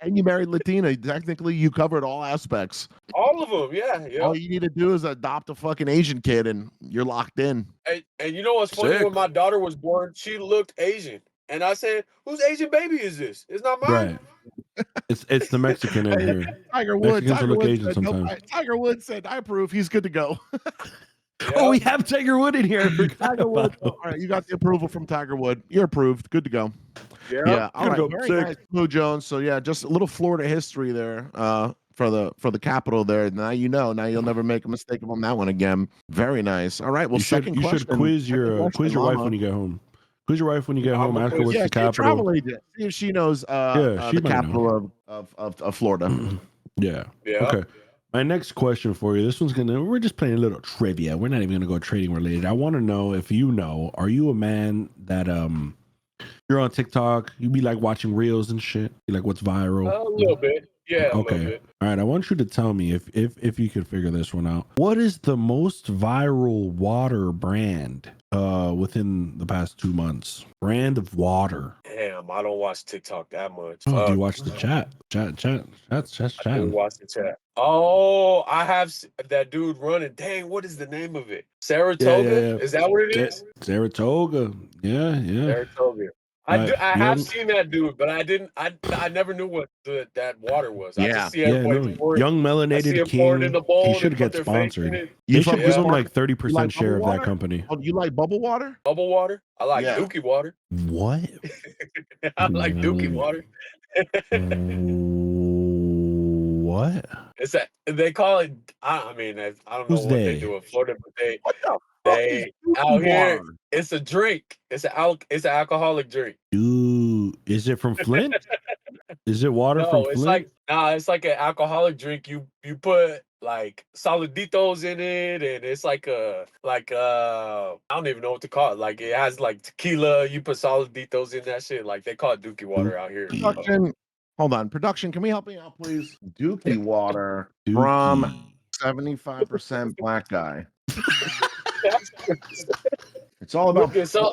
and you married Latina. Technically, you covered all aspects. All of them. Yeah. Yeah. All you need to do is adopt a fucking Asian kid, and you're locked in. And you know what's funny? Sick. When my daughter was born, she looked Asian. And I said, whose Asian baby is this? It's not mine. Right. It's the Mexican in here. Tiger Woods. Mexicans Tiger look Woods, Asian said, nope, sometimes. Tiger Woods said, "I approve. He's good to go." Yeah. Oh, we have Tiger Wood in here. I forgot Tiger Woods. about him. All right, you got the approval from Tiger Wood. You're approved. Good to go. Yeah. All right. go. Very Sick. nice, Blue Jones. So yeah, just a little Florida history there. For the capital there. Now you know. Now you'll never make a mistake on that one again. Very nice. All right. Well, You should quiz your wife when you get home. Quiz your wife when you get home. Ask her what's the capital. Travel agent. See if she knows she the might capital of Florida. Yeah. Yeah. Okay. My next question for you. This one's we're just playing a little trivia. We're not even gonna go trading related. I want to know if you know, are you a man that you're on TikTok, you be like watching reels and shit? You like what's viral? A little bit. Yeah. A little Okay. bit. All right. I want you to tell me if you can figure this one out. What is the most viral water brand within the past 2 months? Brand of water. Damn, I don't watch TikTok that much. Oh, do you watch the chat? That's I chat. do watch the chat. Oh, I have that dude running. Dang, what is the name of it? Saratoga? Yeah. Is that what it is? Saratoga. Yeah. Saratoga. I have seen that dude, but I never knew what that water was. I just see everybody pour it. Young melanated king. In the bowl. He should get their face in sponsored. it. You should give him water? like 30% like share of bubble that water? company. Oh, you like bubble water? Bubble water? I like Yeah. Dookie water. What? I like Dookie water. What? It's a they call it. I mean, I don't know Who's what they? they do in Florida, but What the fuck is they Dookie out here. water? It's a drink. It's an alcoholic drink. Dude, is it from Flint? Is it water from No, it's Flint? like it's like an alcoholic drink. You put like soliditos in it, and it's like I don't even know what to call it. Like it has like tequila. You put soliditos in that shit. Like they call it Dookie water out here. Production, hold on. Production, can we help me out, please? Dookie water from Dookie. 75% black guy. It's all about Okay, so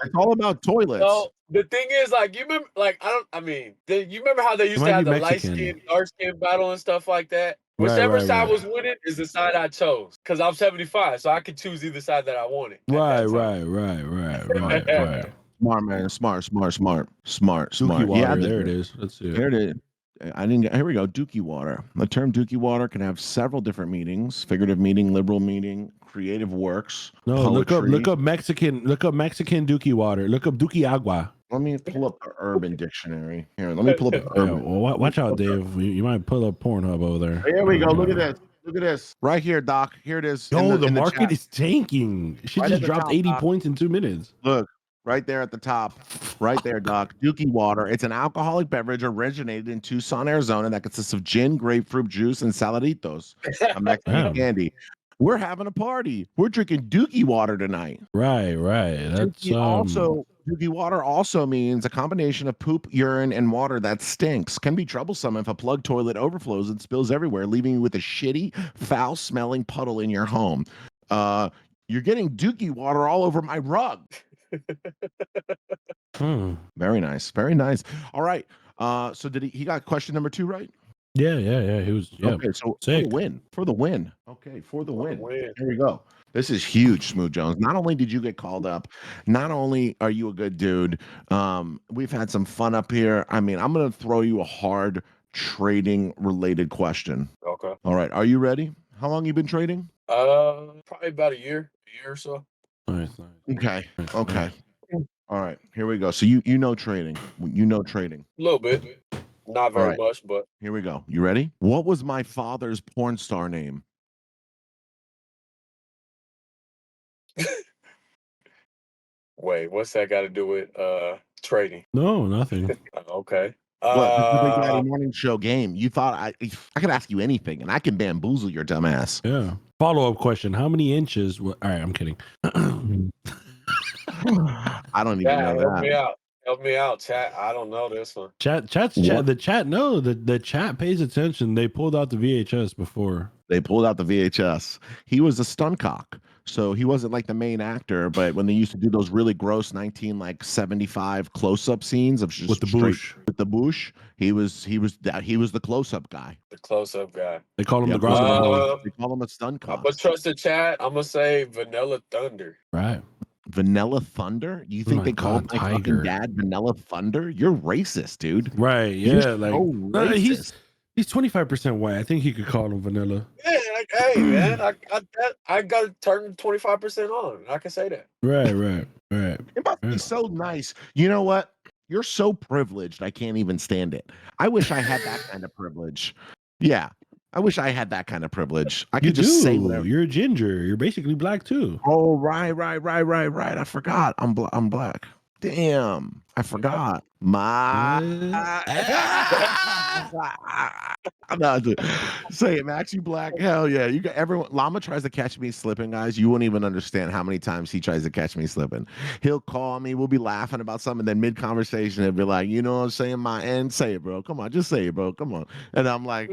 toilets. so the thing is, like, you remember, like, you remember how they used to might have be the light Mexican. skin, dark skin battle and stuff like that? Right, Whichever right, side right. was winning is the side I chose. Because I'm 75, so I could choose either side that I wanted. at Right, that time. right. Smart man, smart. Dookie Yeah, water. There it is. Let's see here it. it is. I didn't get. Here we go. Dookie water. The term Dookie water can have several different meanings: figurative meaning, liberal meaning, creative works, No, poetry. look up Mexican Dookie water. Look up Dookie agua. Let me pull up the Urban Dictionary. Here, let me pull up the Yeah, Urban. well, watch out, Dave. You might pull up Pornhub over there. Here we go. Look at this. Look at this. Right here, Doc. Here it is. Yo, the in market chat. is tanking. She Right just at the dropped top, 80 Doc. points in 2 minutes. Look, right there at the top. Right there, Doc. Dookie water. It's an alcoholic beverage originated in Tucson, Arizona that consists of gin, grapefruit juice, and saladitos, a Mexican Damn. candy. We're having a party. We're drinking Dookie water tonight. Right. That's Dookie water also means a combination of poop, urine, and water that stinks. Can be troublesome if a plug toilet overflows and spills everywhere, leaving you with a shitty, foul-smelling puddle in your home. You're getting Dookie water all over my rug. Very nice. Very nice. All right. So did he got question number 2 right? Yeah. He was Okay, so sick. For the win. Okay, for the win. Here we go. This is huge, Smooth Jones. Not only did you get called up, not only are you a good dude, we've had some fun up here. I mean, I'm gonna throw you a hard trading related question. Okay. All right, are you ready? How long you been trading? Probably about a year or so. Nice. Okay. All right, here we go. So you know trading. You know trading. A little bit. Not very much, but Here we go. You ready? What was my father's porn star name? wait, what's that got to do with trading? No, nothing. Okay. What? This is the Big Daddy Morning Show game. You thought I could ask you anything, and I can bamboozle your dumb ass. Yeah. Follow-up question. How many inches? All right, I'm kidding. I don't even know that. Help me out, chat. I don't know this one. Chat. The chat. No, the chat pays attention. They pulled out the VHS before. They pulled out the VHS. He was a stunt cock, so he wasn't like the main actor. But when they used to do those really gross 1975 close-up scenes of just With the bush. with the bush, he was the close-up guy. The close-up guy. They call him Yeah, the Grande Boy. they call him a stunt I'm cock. gonna trust the chat. I'm gonna say Vanilla Thunder. Right. Vanilla Thunder? You think they called my fucking dad Vanilla Thunder? You're racist, dude. Right. Yeah. You're so racist. He's 25% white. I think he could call him vanilla. Yeah, hey man, I got to turn 25% on. I can say that. Right. It must be so nice. You know what? You're so privileged. I can't even stand it. I wish I had that kind of privilege. Yeah. I wish I had that kind of privilege. I could just say whatever. You're a ginger. You're basically black too. Oh, right. I forgot. I'm black. Damn. I forgot. I'm not say it, Max. You black. Hell yeah. You got everyone. Llama tries to catch me slipping, guys. You won't even understand how many times he tries to catch me slipping. He'll call me. We'll be laughing about something. Then mid conversation, he'll be like, you know what I'm saying? My end. Say it, bro. Come on. Just say it, bro. Come on. And I'm like,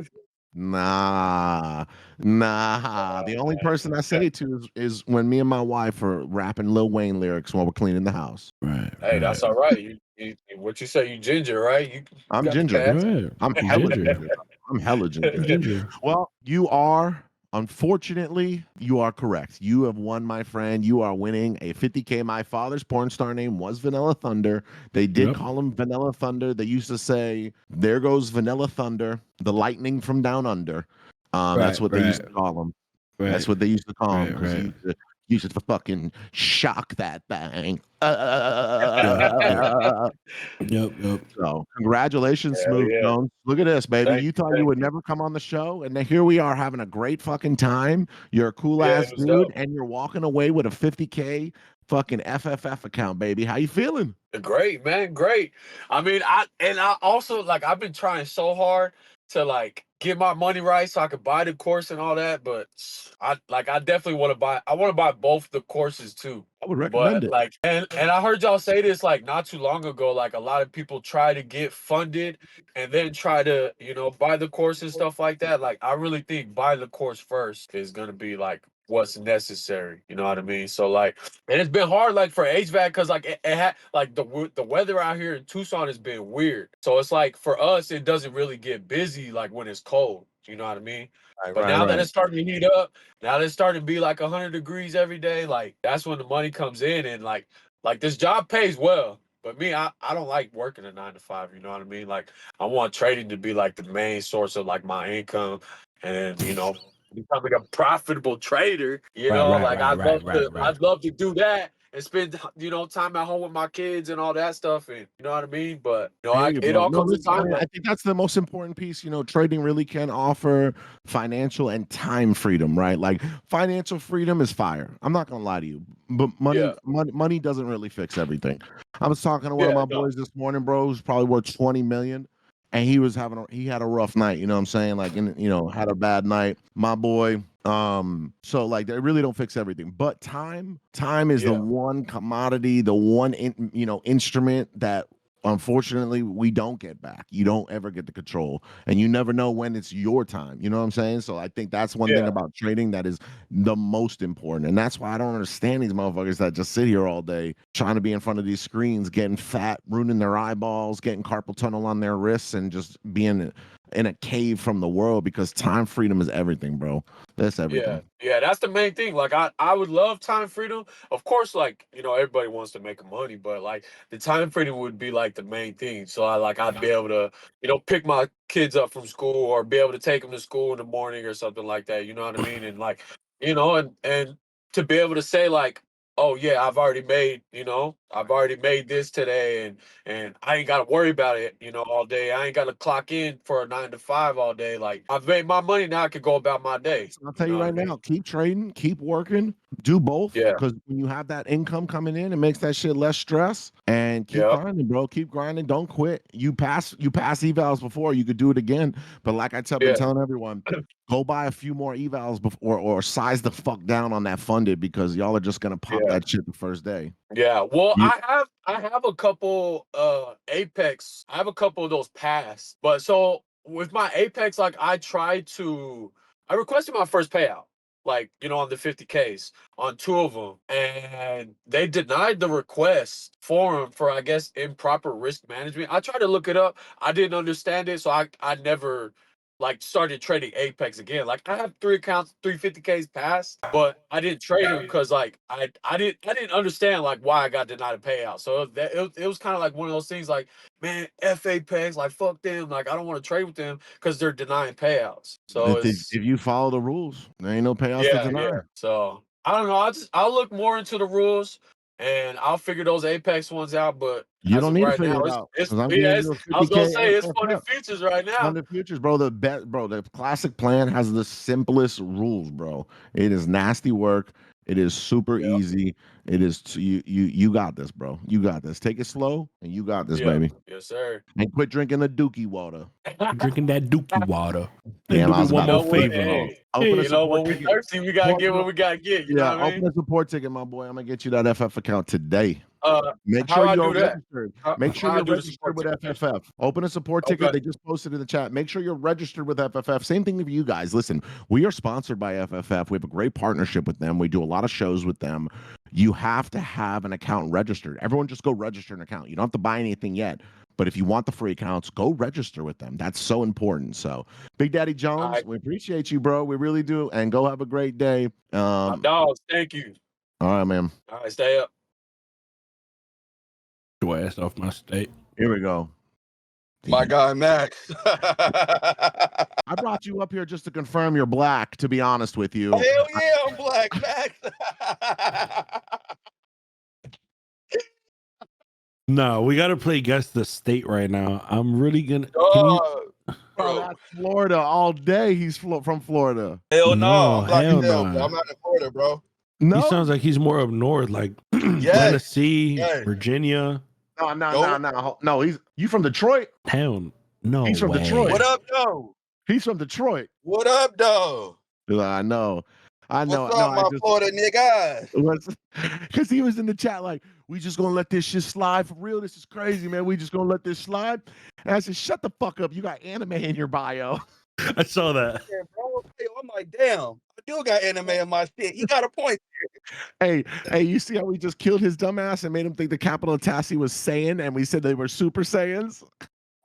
Nah. The only person I say it to is when me and my wife are rapping Lil Wayne lyrics while we're cleaning the house. Right. Hey, that's all right. You what you say? You ginger, right? I'm ginger. Right. I'm hella ginger. I'm hella ginger. Well, you are. Unfortunately, you are correct. You have won, my friend. You are winning a 50K. My father's porn star name was Vanilla Thunder. They did call him Vanilla Thunder. They used to say, there goes Vanilla Thunder, the lightning from down under. That's what they used to call him. That's what they used to call him. You should fucking shock that thing. Yep. So congratulations, Hell Smooth yeah. Jones. Look at this, baby. Thank You you. thought you Thank would you. never come on the show, and then here we are having a great fucking time. You're a cool Yeah, ass it was dude, dope. and you're walking away with a 50K fucking FFF account, baby. How you feeling? Great, man. Great. I mean, I also like I've been trying so hard to like get my money right so I could buy the course and all that, but I definitely want to buy both the courses too. I would recommend But it. like and I heard y'all say this like not too long ago, like a lot of people try to get funded and then try to, buy the course and stuff like that. Like I really think buying the course first is gonna be like what's necessary. You know what I mean? So like, and it's been hard like for HVAC because like it had like the weather out here in Tucson has been weird. So it's like for us, it doesn't really get busy like when it's cold. You know what I mean? But now that it's starting to heat up, now that it's starting to be like 100 degrees every day, like that's when the money comes in and like this job pays well. But me, I don't like working a 9 to 5. You know what I mean? Like I want trading to be like the main source of like my income, and becoming a profitable trader. Like I'd love to do that and spend time at home with my kids and all that stuff, and you know what I mean. But I hear you, it bro. all No, comes in listen, time. I think that's the most important piece. Trading really can offer financial and time freedom, right? Like financial freedom is fire. I'm not gonna lie to you, but Yeah, money doesn't really fix everything. I was talking to one of yeah, my no, boys this morning, bro, who's probably worth 20 million. And he had a rough night, you know what I'm saying? Like, had a bad night. My boy. So like they really don't fix everything. But time is the yeah, one commodity, the one instrument that unfortunately we don't get back. You don't ever get the control, and you never know when it's your time. You know what I'm saying? So I think that's one thing yeah, about trading that is the most important, and that's why I don't understand these motherfuckers that just sit here all day trying to be in front of these screens, getting fat, ruining their eyeballs, getting carpal tunnel on their wrists, and just being in a cave from the world, because time freedom is everything, bro. That's everything. yeah. That's the main thing. Like I would love time freedom. Of course, like everybody wants to make money, but like the time freedom would be like the main thing. So I'd be able to pick my kids up from school or be able to take them to school in the morning or something like that. You know what I mean? And like and to be able to say like, oh yeah, I've already made this today, and I ain't got to worry about it, all day. I ain't got to clock in for a 9 to 5 all day. Like I've made my money now, I could go about my day. So I'll You tell know you what I right mean? now, keep trading, keep working, do both. Yeah, Because when you have that income coming in, it makes that shit less stress. And keep yeah, grinding, bro. Keep grinding. Don't quit. You pass evals before, you could do it again. But like been yeah, telling everyone, go buy a few more evals before, or size the fuck down on that funded, because y'all are just gonna pop yeah, that shit the first day. yeah. Well, You, I have a couple Apex. I have a couple of those pass. But so with my Apex, like I requested my first payout, like on the 50Ks on 2 of them, and they denied the request for them for I guess improper risk management. I tried to look it up. I didn't understand it, so I never like started trading Apex again. Like I have 3 accounts, 350Ks pass, but I didn't trade them because like I didn't understand like why I got denied a payout. So it was kind of like one of those things like, man, F Apex, like fuck them, like I don't want to trade with them because they're denying payouts. So if you follow the rules, there ain't no payouts to yeah, deny. yeah. So I don't know. I'll look more into the rules and I'll figure those Apex ones out. But You as don't of need to right figure now, it it's out, it's because I'm yeah, giving it's, you a I was gonna 50K say it's funny FFF. features right now. Under futures, bro. The classic plan has the simplest rules, bro. It is nasty work. It is super Yeah, easy. It is you got this, bro. You got this. Take it slow, and you got this, yeah, baby. yes, sir. And quit drinking the Dookie water. Drinking that Dookie water. Hey, Damn, do I me was one about You to more know what? flip, favor. bro. Hey, Open a when support we ticket. thirsty, we gotta get what we gotta get. You know Yeah, what I open mean? a support ticket, my boy. I'm gonna get you that FF account today. Uh, Make how sure I you are do that? registered. How, Make sure how I you're do the registered support with ticket? FFF. Open a support ticket. Okay. They just posted in the chat. Make sure you're registered with FFF. Same thing for you guys. Listen, we are sponsored by FFF. We have a great partnership with them. We do a lot of shows with them. You have to have an account registered. Everyone just go register an account. You don't have to buy anything yet. But if you want the free accounts, go register with them. That's so important. So, Big Daddy All Jones, right, we appreciate you, bro. We really do. And go have a great day. my dogs. Thank you. All right, man. All right, stay up. Your ass off my state. Here we go. My guy Max. I brought you up here just to confirm you're black, to be honest with you. Hell yeah, I'm black, Max. No, we gotta play guess the state right now. I'm really gonna. Can you? Dog, Bro, bro. that's Florida all day. He's from Florida. Hell no, No, I'm black hell as hell, nah. bro. I'm not in Florida, bro. No, He sounds like he's more up north, like Yes. Tennessee, Yes. Virginia. no. You from Detroit? Hell, no. He's from way. Detroit. What up, though? He's from Detroit. What up, though? I know. What's No, up, my I just Florida niggas? because he was in the chat like, we just gonna let this shit slide for real. This is crazy, man. We just gonna let this slide. And I said, shut the fuck up. You got anime in your bio. I saw that. Yeah, bro. Hey, I'm like, damn. I do got anime in my shit. He got a point. Hey, you see how we just killed his dumbass and made him think the capital of Tassie was Saiyan, and we said they were Super Saiyans?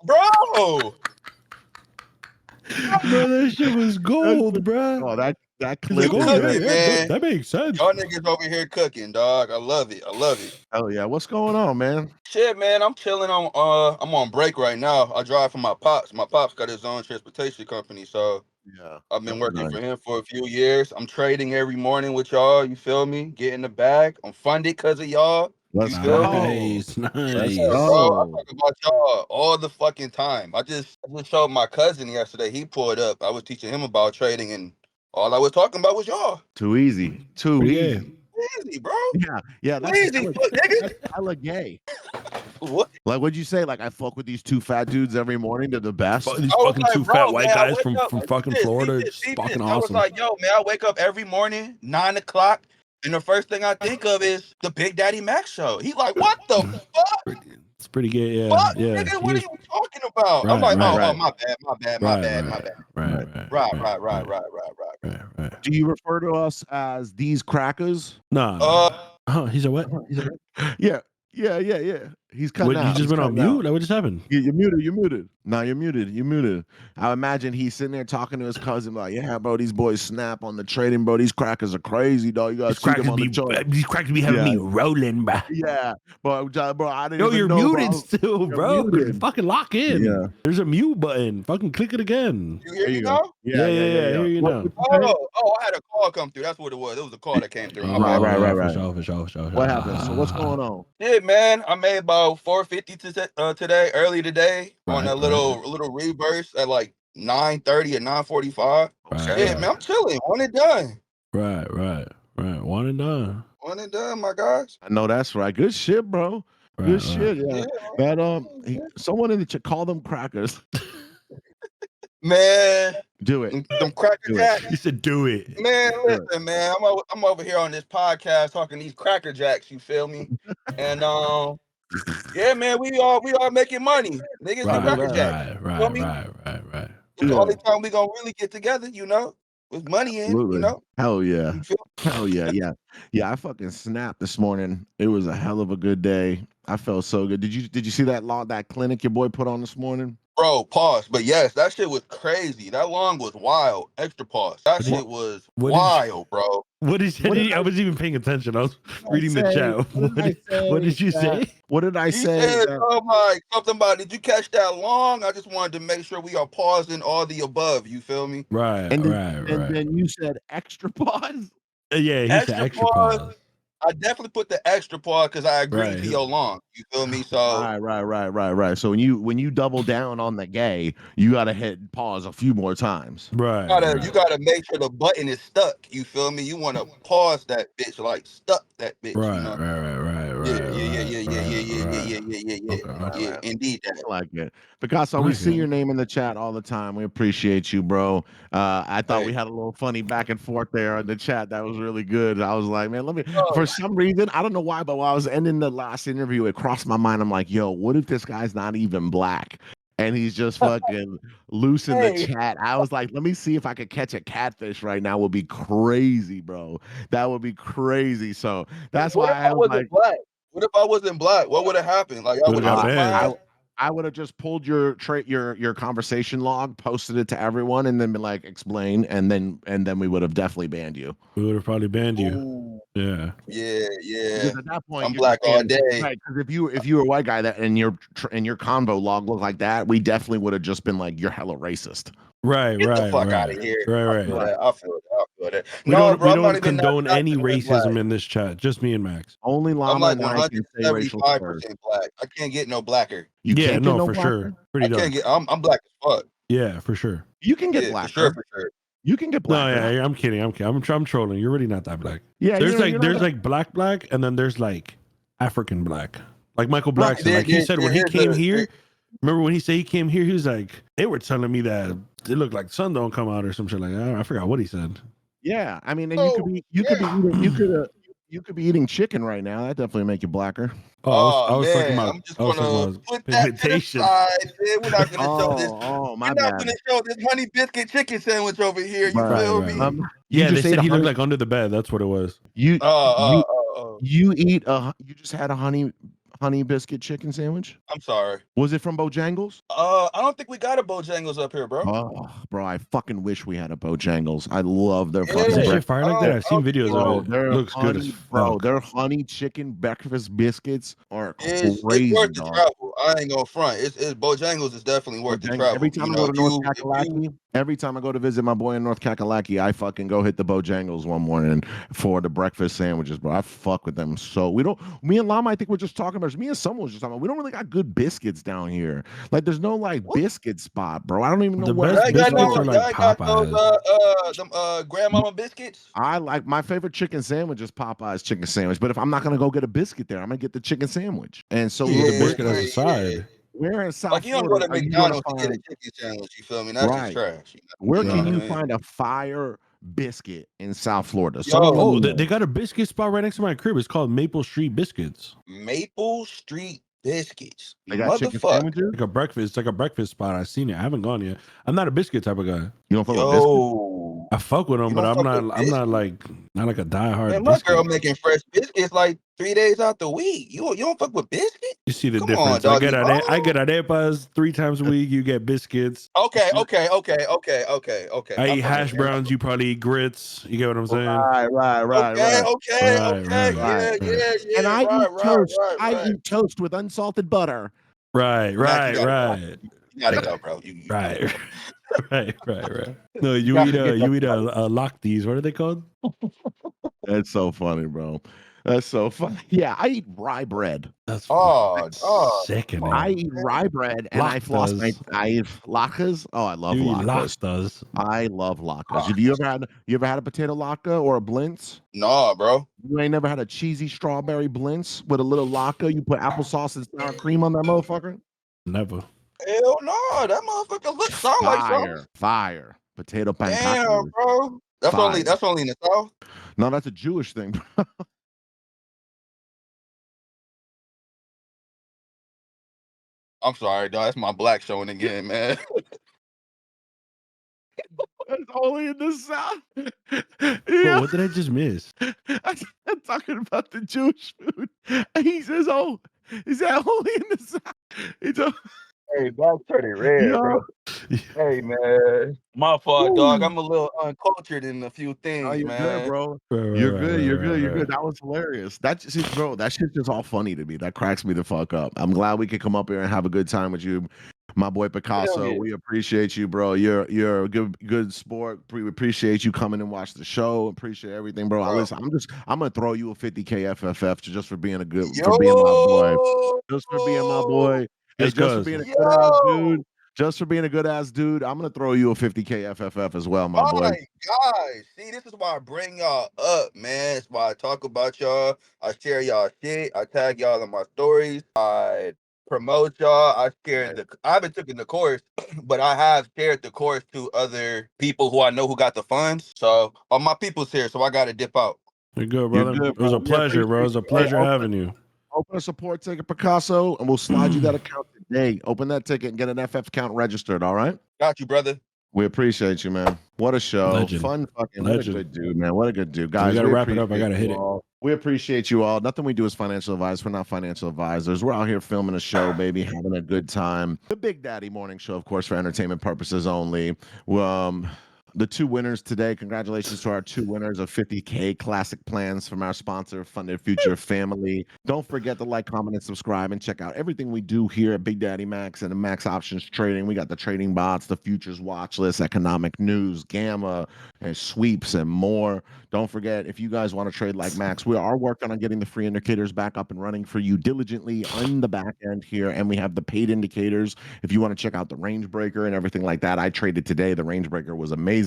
Bro. Bro, that shit was gold, bro. Oh, that He's like, clip. oh, is Cooking, yeah, good. yeah, man. that makes sense. Y'all niggas over here cooking, dog. I love it. I love it. Oh yeah, what's going on, man? Shit, man, I'm chilling on I'm on break right now. I drive for my pops. My pops got his own transportation company, so Yeah, I've been that's working nice. for him for a few years. I'm trading every morning with y'all, you feel me? Getting the bag. I'm funded because of y'all. Let's You feel go. me? Nice, Let's nice. Yeah, go. bro, I talk about y'all all the fucking time. I just showed my cousin yesterday. He pulled up. I was teaching him about trading, and all I was talking about was y'all. Too easy. Too Pretty easy. gay. Easy, bro. Yeah, that's Easy, hella, fuck, nigga. that's hella gay. What? Like, what'd you say? Like, I fuck with these two fat dudes every morning. They're the best. These I was fucking like, two bro, fat white man, I guys wake from up- fucking see Florida. this, It's see fucking this. I was awesome. like, yo, man, I wake up every morning, 9 o'clock, and the first thing I think of is the Big Daddy Max show. He like, what the fuck? It's pretty gay. Yeah, Fuck, yeah. nigga, he what was- are you talking about? I'm Right, like, right, oh, right. my bad, my bad, my bad, my bad. Right. Do you refer to us as these crackers? Nah. Oh, he's a what? Yeah. He's cutting What, out. you just He's went on cutting out. mute? Like, what just happened? You're muted. No, you're muted. I imagine he's sitting there talking to his cousin like, yeah, bro, these boys snap on the trading, bro. These crackers are crazy, dog. You gotta see them on the chart. These crackers be having Yeah. me rolling, bro. Yeah, bro, I didn't Yo, even you're know, muted bro. still, You're bro. muted. Fucking lock in. Yeah. There's a mute button. Fucking click it again. You hear There me you now? go. Yeah. I hear you now. Oh, I had a call come through. That's what it was. It was a call that came through. My bad. Right. For sure. What happened? So what's going on? Yeah, man, I made about 450 today, early today, on Right, a little reverse at like 9:30 or 9:45. Right, Yeah, man, I'm chilling. One and done. Right. One and done. One and done, my guys. I know that's right. Good shit, bro. Good shit. Yeah. That someone in the chat call them crackers. Man, Do it. them cracker Do it. jacks. He said, "Do it." Man, listen, man, I'm over here on this podcast talking these cracker jacks. You feel me? And yeah, man, we are making money. Niggas Right, be cracker jacks. right. The only time we gonna really get together, you know, with money in, Absolutely. you know. Hell yeah. You feel me? Hell yeah. I fucking snapped this morning. It was a hell of a good day. I felt so good. Did you see that clinic your boy put on this morning? Bro, pause. But yes, that shit was crazy. That long was wild. Extra pause. That shit was wild, bro. What did you? I wasn't even paying attention. I was reading the chat. What did you say? What did I He say? said, oh my, something about, did you catch that long? I just wanted to make sure we are pausing all the above. You feel me? Right. And then you said extra pause? Yeah, he said extra pause. I definitely put the extra pause because I agreed to your long. You feel me? So right. So when you double down on the gay, you gotta hit pause a few more times. Right. You gotta make sure the button is stuck. You feel me? You want to pause that bitch, like stuck that bitch. Right. You know? Yeah. Indeed, that. I like it. Picasso, we see your name in the chat all the time. We appreciate you, bro. I thought we had a little funny back and forth there in the chat. That was really good. I was like, man, for some reason, I don't know why, but while I was ending the last interview, it crossed my mind. I'm like, yo, what if this guy's not even black? And he's just fucking loose in the chat. I was like, let me see if I could catch a catfish right now. Would be crazy, bro. That would be crazy. So that's why I was like, black? What if I wasn't black? What would have happened? Like, I I would have just pulled your conversation log, posted it to everyone, and then been like, explain, and then we would have definitely banned you. We would have probably banned you. Ooh. Yeah. Yeah. Because at that point, I'm you're black just all saying, day. right? Because if you were a white guy that and your convo log looked like that, we definitely would have just been like, you're hella racist. Right. Get the Right. fuck right. out of here. Right. I feel Right. that. I feel that. We No, don't bro, we I'm not don't even condone not any even black. racism in this chat. Just me and Max. Only I'm Llama like and I can say racial slurs. 175% black. I can't get no blacker. You Yeah, can't get no, no for blacker? sure. Pretty I dark. can't get. I'm black as fuck. Yeah, for sure. You can get Yeah, blacker. for sure. You can get No, blacker. yeah, I'm kidding. I'm trolling. You're really not that black. Yeah, There's you're not there's that- like black, and then there's like African black. Like Michael Right, Blackson. Like he said when he came here. Remember when he said he came here? He was like, they were telling me that it looked like sun don't come out or some shit like that. I forgot what he said. Yeah, I mean, and you could be eating chicken right now. That definitely make you blacker. Oh, I was man, talking about. I'm just I was talking gonna about put that to the pigmentation. side. Man. We're not gonna show this. My We're bad. not gonna show this honey biscuit chicken sandwich over here. You Right, feel right, me? right. You Yeah, they just said ate he a looked honey- like under the bed. That's what it was. You Oh. you just had a honey biscuit chicken sandwich? I'm sorry. Was it from Bojangles? I don't think we got a Bojangles up here, bro. Oh, bro, I fucking wish we had a Bojangles. I love their Yeah. fucking Is that shit breakfast. fire like that? I've seen Oh, videos Bro, of it. their Looks good as honey, bro. fuck. Their honey chicken breakfast biscuits are It's crazy, worth the dog. travel. I ain't gonna front. It's Bojangles is definitely worth the travel. Every time I go to North Kakalaki, every time I go to visit my boy in North Kakalaki, I fucking go hit the Bojangles one morning for the breakfast sandwiches, bro. I fuck with them. So me and Llama, I think we're just talking about, me and someone was just talking about, we don't really got good biscuits down here. Like there's no like biscuit spot, bro. I don't even know The where. best biscuits are like got Popeyes. those grandmama biscuits. I like my favorite chicken sandwich is Popeye's chicken sandwich. But if I'm not gonna go get a biscuit there, I'm gonna get the chicken sandwich. And so You get the biscuit as a side. We're in South Like you don't go Florida. to are you McDonald's gonna to get a find- chicken sandwich. You feel me? That's just Right. trash. Where know can what I you mean? find a fire biscuit in South Florida? Yo. Someone let Oh, me they, know. they got a biscuit spot right next to my crib. It's called Maple Street Biscuits. Maple Street biscuits. They got chicken Motherfucker. sandwiches. Like a breakfast. It's like a breakfast spot. I've seen it. I haven't gone yet. I'm not a biscuit type of guy. You don't fuck with biscuits? Yo. I fuck with them, You but don't I'm fuck not. with I'm not like a diehard. Man, my biscuit. girl making fresh biscuits like 3 days out the week. You don't fuck with biscuits? You see the Come difference. on, I get doggy. I get arepas 3 times a week. You get biscuits. Okay. I eat hash browns. You probably eat grits. You get what I'm saying? Right. Okay. Right. Yeah. And I right, eat toast. right. I eat toast with unsalted butter. Right. Max, you gotta Right. You gotta go, bro. Right. Right. No, you gotta eat get that lacties. What are they called? That's so funny, bro. That's so funny. Yeah, I eat rye bread. That's sickening. I eat rye bread and I floss my I eat latkes. Oh, I love You eat latkes. latkes. I love latkes. Have you ever had a potato latke or a blintz? No, bro. You ain't never had a cheesy strawberry blintz with a little latke? You put applesauce and sour cream on that motherfucker? Never. Hell no, that motherfucker sound like something. Fire. Potato Damn, pancakes. bro. That's only in the South. No, that's a Jewish thing, bro. I'm sorry, dog. That's my black showing again, man. It's only in the South. Bro, what did I just miss? I'm talking about the Jewish food. And he says, "Oh, is that only in the South?" It's Hey, dog, turn it red, bro. Hey, man. My fault, dog. I'm a little uncultured in a few things, Oh, you're man. good, bro. You're good. That was hilarious. That shit's just all funny to me. That cracks me the fuck up. I'm glad we could come up here and have a good time with you, my boy Picasso. Yeah. We appreciate you, bro. You're a good sport. We appreciate you coming and watch the show. Appreciate everything, bro. Listen, I'm gonna throw you a 50K FFF just for being for being my boy. Just for being my boy. Just for being a good ass dude. Just for being a good ass dude, I'm gonna throw you a 50K FFF as well, my boy. Guys, see, this is why I bring y'all up, man. It's why I talk about y'all. I share y'all shit. I tag y'all in my stories. I promote y'all. I haven't taken the course, but I have shared the course to other people who I know who got the funds. So all my people's here, so I gotta dip out. You're good, brother. Good, it was a pleasure, bro. It was a pleasure having you. Open a support ticket, Picasso, and we'll slide you that account today. Open that ticket and get an FF account registered, all right? Got you, brother. We appreciate you, man. What a show. Legend. Fun fucking Legend. What a good dude, man. What a good dude. Guys, we gotta wrap it up. I gotta hit it. all. We appreciate you all. Nothing we do is financial advice. We're not financial advisors. We're out here filming a show, baby, having a good time. The Big Daddy Morning Show, of course, for entertainment purposes only. The two winners today, congratulations to our two winners of 50K classic plans from our sponsor, Funded Future Family. Don't forget to like, comment, and subscribe, and check out everything we do here at Big Daddy Max and the Max Options Trading. We got the trading bots, the futures watch list, economic news, gamma, and sweeps, and more. Don't forget, if you guys want to trade like Max, we are working on getting the free indicators back up and running for you diligently on the back end here. And we have the paid indicators. If you want to check out the range breaker and everything like that, I traded today. The range breaker was amazing.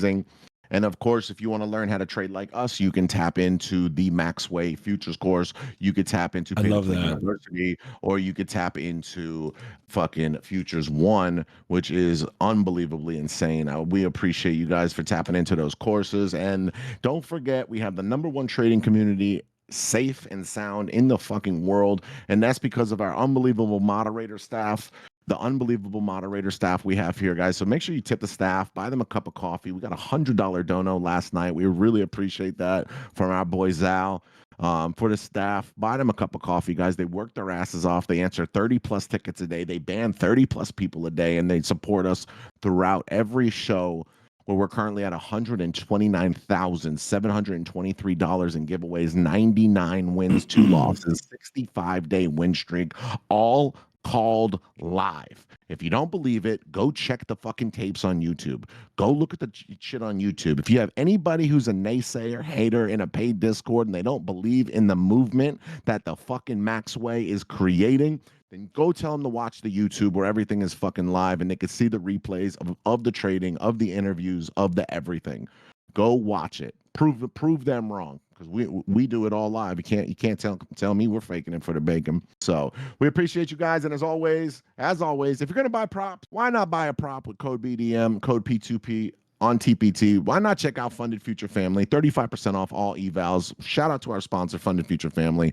And of course, if you want to learn how to trade like us, you can tap into the Maxway Futures course. You could tap into Pay to Play University, or you could tap into fucking Futures One, which is unbelievably insane. We appreciate you guys for tapping into those courses. And don't forget, we have the #1 trading community, safe and sound in the fucking world. And that's because of our unbelievable moderator staff. The unbelievable moderator staff we have here, guys. So make sure you tip the staff, buy them a cup of coffee. We got a $100 dono last night. We really appreciate that from our boy Zal. For the staff, buy them a cup of coffee, guys. They work their asses off. They answer 30 plus tickets a day. They ban 30 plus people a day, and they support us throughout every show. Where we're currently at $129,723 in giveaways, 99 wins, 2 losses, 65-day win streak, all called live. If you don't believe it, go check the fucking tapes on YouTube. Go look at the shit on YouTube. If you have anybody who's a naysayer, hater in a paid Discord, and they don't believe in the movement that the fucking Maxway is creating, then go tell them to watch the YouTube where everything is fucking live and they can see the replays of the trading, of the interviews, of the everything. Go watch it. Prove them wrong, because we do it all live. You can't tell me we're faking it for the bacon. So we appreciate you guys, and as always, if you're gonna buy props, why not buy a prop with code BDM, code P2P on TPT? Why not check out Funded Future Family? 35% off all evals. Shout out to our sponsor, Funded Future Family.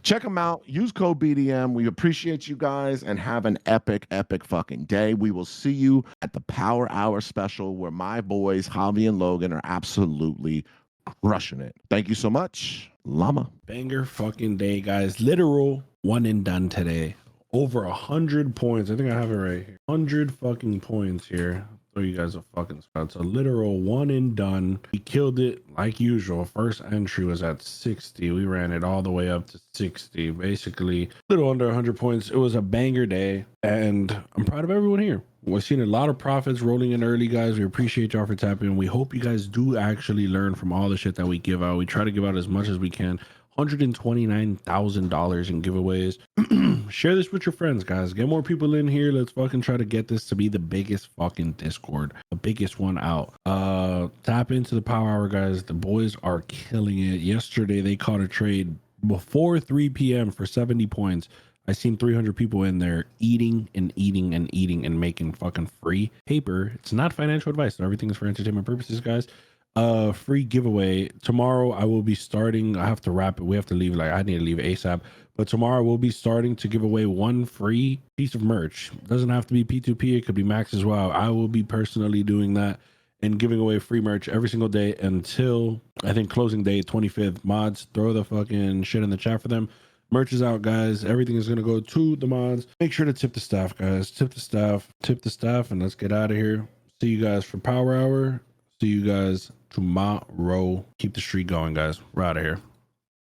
Check them out. Use code BDM. We appreciate you guys, and have an epic fucking day. We will see you at the Power Hour special, where my boys Javi and Logan are absolutely crushing it. Thank you so much. Llama. Banger fucking day, guys. Literal one and done today. Over 100 points. I think I have it right here. 100 fucking points here. Throw you guys a fucking spot. So literal one and done. We killed it like usual. First entry was at 60. We ran it all the way up to 60. Basically, a little under 100 points. It was a banger day, and I'm proud of everyone here. We're seeing a lot of profits rolling in early, guys. We appreciate y'all for tapping. We hope you guys do actually learn from all the shit that we give out. We try to give out as much as we can. $129,000 in giveaways. Share this with your friends, guys. Get more people in here. Let's fucking try to get this to be the biggest fucking Discord, the biggest one out. Tap into the Power Hour, guys. The boys are killing it. Yesterday they caught a trade before 3 p.m. for 70 points. I seen 300 people in there eating and making fucking free paper. It's not financial advice. Everything is for entertainment purposes, guys. Free giveaway tomorrow. I will be starting. I have to wrap it. We have to leave. Like, I need to leave ASAP. But tomorrow we'll be starting to give away 1 free piece of merch. It doesn't have to be P2P. It could be Max as well. I will be personally doing that and giving away free merch every single day until I think closing day 25th. Mods, throw the fucking shit in the chat for them. Merch is out, guys. Everything is gonna go to the mods. Make sure to tip the staff, guys. Tip the staff, and let's get out of here. See you guys for Power Hour. See you guys tomorrow. Keep the streak going, guys. We're out of here.